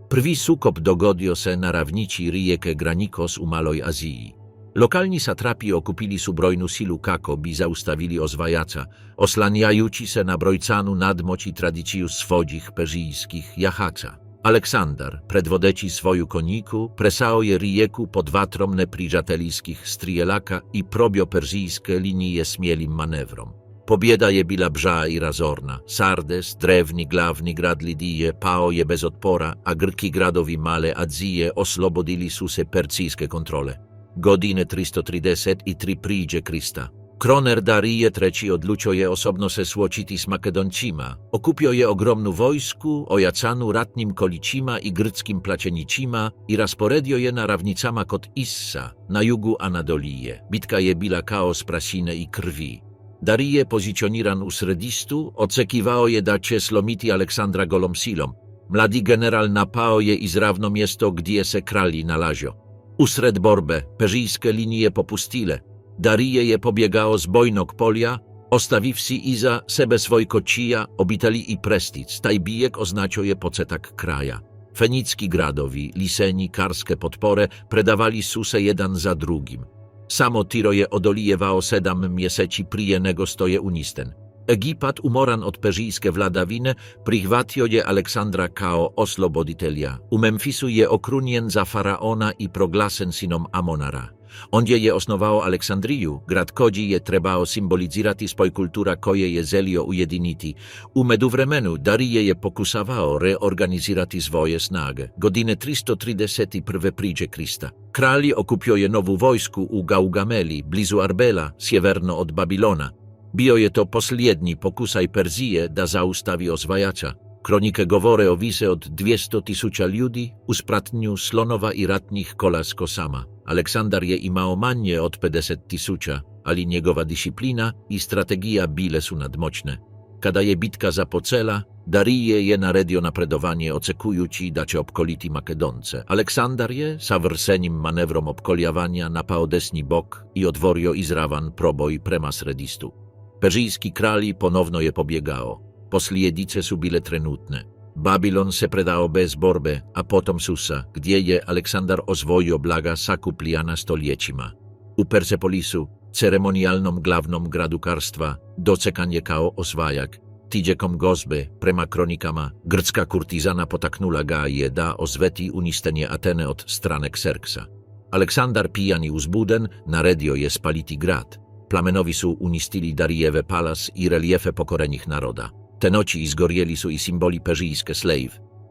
Prvi sukop dogodio se na ravnici rijeke Granikos u Maloj Aziji. Lokalni satrapi okupili su brojnu silu kako bi zaustavili osvajaca, oslanjajući se na brojcanu nadmoć i tradiciju swodzich perzijskich jahaca. Aleksandar, predvodeći svoju konjiku, presao je rijeku pod vatrom neprijateljskih strijelaka i probio perzijske linije smjelim manewrom. Pobjeda je bila brzа i razorna. Sardes, drewni glavni grad Lidije, pao je bez odpora, a Grki gradowi Male Azije oslobodili su se percijske kontrole. Godine 333 priđe Krista. Kroner Darije III odlučio je osobno se suočiti s Makedoncima. Okupio je ogromnu wojsku, ojacanu ratnim kolicima i grckim plaćenicima i rasporedio je na ravnicama kod Issa, na jugu Anadolije. Bitka je bila kaos prasine i krwi. Darije, pozicioniran u sredistu, oczekiwao je da će slomiti Aleksandra golom silom. Mladi general napao je izravno mjesto gdje se kralj nalazio. Usred borbe, perzijske linije popustile. Darije je pobiegao z bojnog polja, ostawiwsi iza sebe svoj kočija, obitali i prestic. Taj bijeg označio je pocetak kraja. Fenicki gradowi, liseni, karske podpore predawali su se jedan za drugim. Samo Tiro je odolijewało 7 mieseci prije nego stoje unisten. Egipat, umoran od perzijske wladawine, prihvatio je Aleksandra kao osloboditelja. U Memfisu je okrunjen za faraona i proglasen sinom Amonara. Ondje je osnovao Aleksandriju, grad koji je trebao simbolizirati spoj kultura koje je zelio ujediniti. U međuvremenu Darije je pokusavao reorganizirati svoje snage. Godine 331 priđe Krista. Kralj okupio je novu wojsku u Gaugameli, blizu Arbela, sjeverno od Babilona. Bio je to posljednji pokusaj Perzije da zaustavi osvajača. Kronike govore o wise od 200.000 ljudi u spratnju slonova i ratnih kola z kosama. Aleksandar je imao manje od 50.000, ali njegova disciplina i strategija bile su nadmoćne. Kada je bitka započela, Darije je naredio napredowanie, oczekujući da će opkoliti Makedonce. Aleksandar je, savrsenim manewrom opkoljawania, napao desni bok i otworio izravan proboj prema sredistu. Perzijski kralj ponowno je pobiegao. Posljedice su bile trenutne. Babilon se predao bez borbe, a potom Susa, gdje je Aleksandar osvojio blaga sakupljana stoljećima. U Persepolisu, ceremonijalnom glavnom gradu karstva, dočekan je kao osvajak. Tiđekom gozbe, prema kronikama, grcka kurtizana potaknula ga je da osveti unistenje Atene od strane Kserksa. Aleksandar, pijan i uzbuden, naredio je spaliti grad. Plamenowi su unistili Darijeve palas i reliefe pokorenih naroda. Te noći izgorjeli su i simboli perzijske slejv.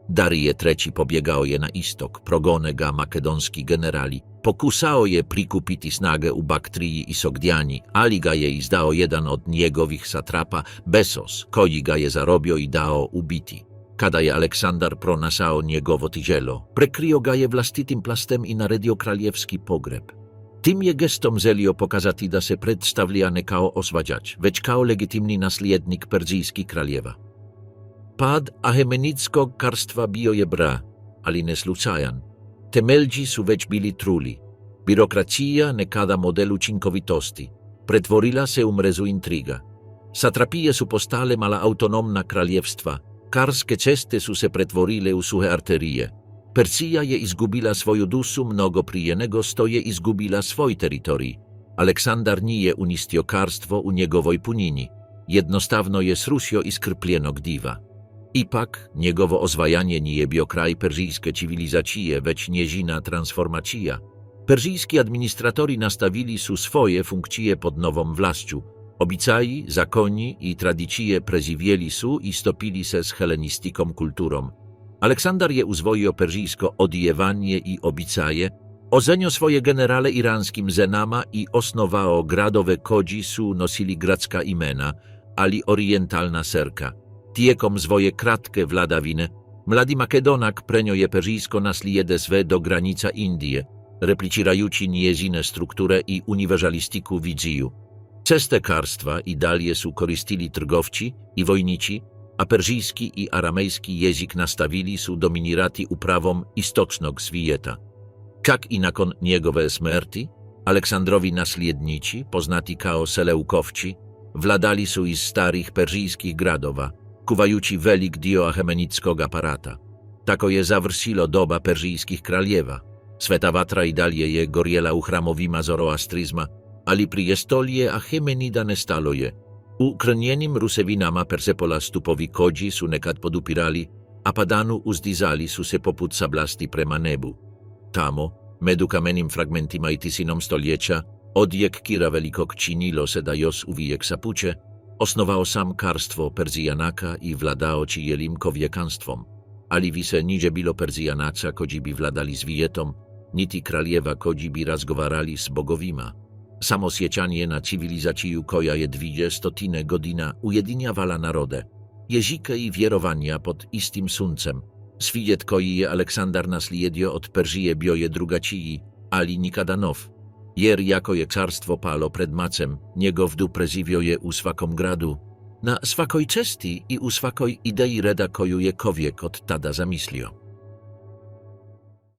Darije III pobiegao je na istok, progone ga makedonski generali. Pokusao je prikupiti snage u Baktriji i Sogdjani, ali ga je izdao jedan od njegovih satrapa, Besos, koji ga je zarobio i dao ubiti. Kada je Aleksandar pronasao njegovo tiđelo, prekrio ga je vlastitim plastem i naredio kraljevski pogreb. Tim je gestom želio pokazati da se predstavlja ne kao osvađač, već kao legitimni naslijednik perzijskih kraljeva. Pad Ahemenidskog carstwa bio je bra, ali ne slučajan. Temeljci su već bili truli. Birokracija, nekada model učinkovitosti, pretvorila se u mrežu intriga. Satrapije su postale mala autonomna kraljevstva, karske ceste su se pretvorile u suhe arterije. Persija je izgubila svoju dušu mnogo prije nego što je izgubila svoj teritorij. Aleksandar nije unistio karstvo u njegovoj punini. Jednostavno je srušio iskrpljenog diva. Ipak, njegovo osvajanje nije bio kraj perzijske civilizacije, već njezina transformacija. Perzijski administratori nastavili su swoje funkcije pod nową właścią. Obicaji, zakoni i tradycje preziwieli su i stopili se z helenistiką kulturą. Aleksandar je uzvojio perzijsko odjevanje i obicaje, ozenio svoje generale iranskim zenama i osnovao gradove koji su nosili gradska imena, ali orientalna serka. Tijekom svoje kratke vladavine, mladi Makedonak prenio je perzijsko naslijede sve do granica Indije, replicirajući njezine strukture i univerzalistiku wiziju. Cestekarstwa i dalje su koristili trgovci i wojnici, a perzijski i aramejski jezik nastavili su dominirati upravom istočnog svijeta. Jak i nakon njegove smrti, Aleksandrowi nasljednici, poznati kao Seleukowci, wladali su iz starih perzijskich gradova, kuwajući velik dio achemenidskog aparata. Tako je završilo doba perzijskich kraljeva. Sveta vatra i dalje je gorjela u hramovima zoroastrizma, ali prijestolje Achemenida nestalo je. U krnjenim rusevinama Persepola stupovi koji su nekad podupirali, a padanu uzdizali su se poput sablasti prema nebu. Tamo, među kamenim fragmentima i tisinom stoljeća, odjek Kira Velikog činilo se da još uvijek sapuće, osnovao sam karstvo Perzijanaka i vladao cijelim kovjekanstvom. Ali više niže bilo Perzijanaca koji bi vladali svijetom, niti kraljeva koji bi razgovarali s bogovima. Samo sjećanie na cywilizaciju koja je 200 godina ujedinjavala narode, jezike i wierowania pod istim suncem. Svijet koji je Aleksandar naslijedio od Perzije bio je drugačiji, ali nikada nov. Jer jako je carstvo palo pred macem, njegov du prezivio je u svakom gradu, na svakoj cesti i u svakoj idei reda koju je kowiek od tada zamislio.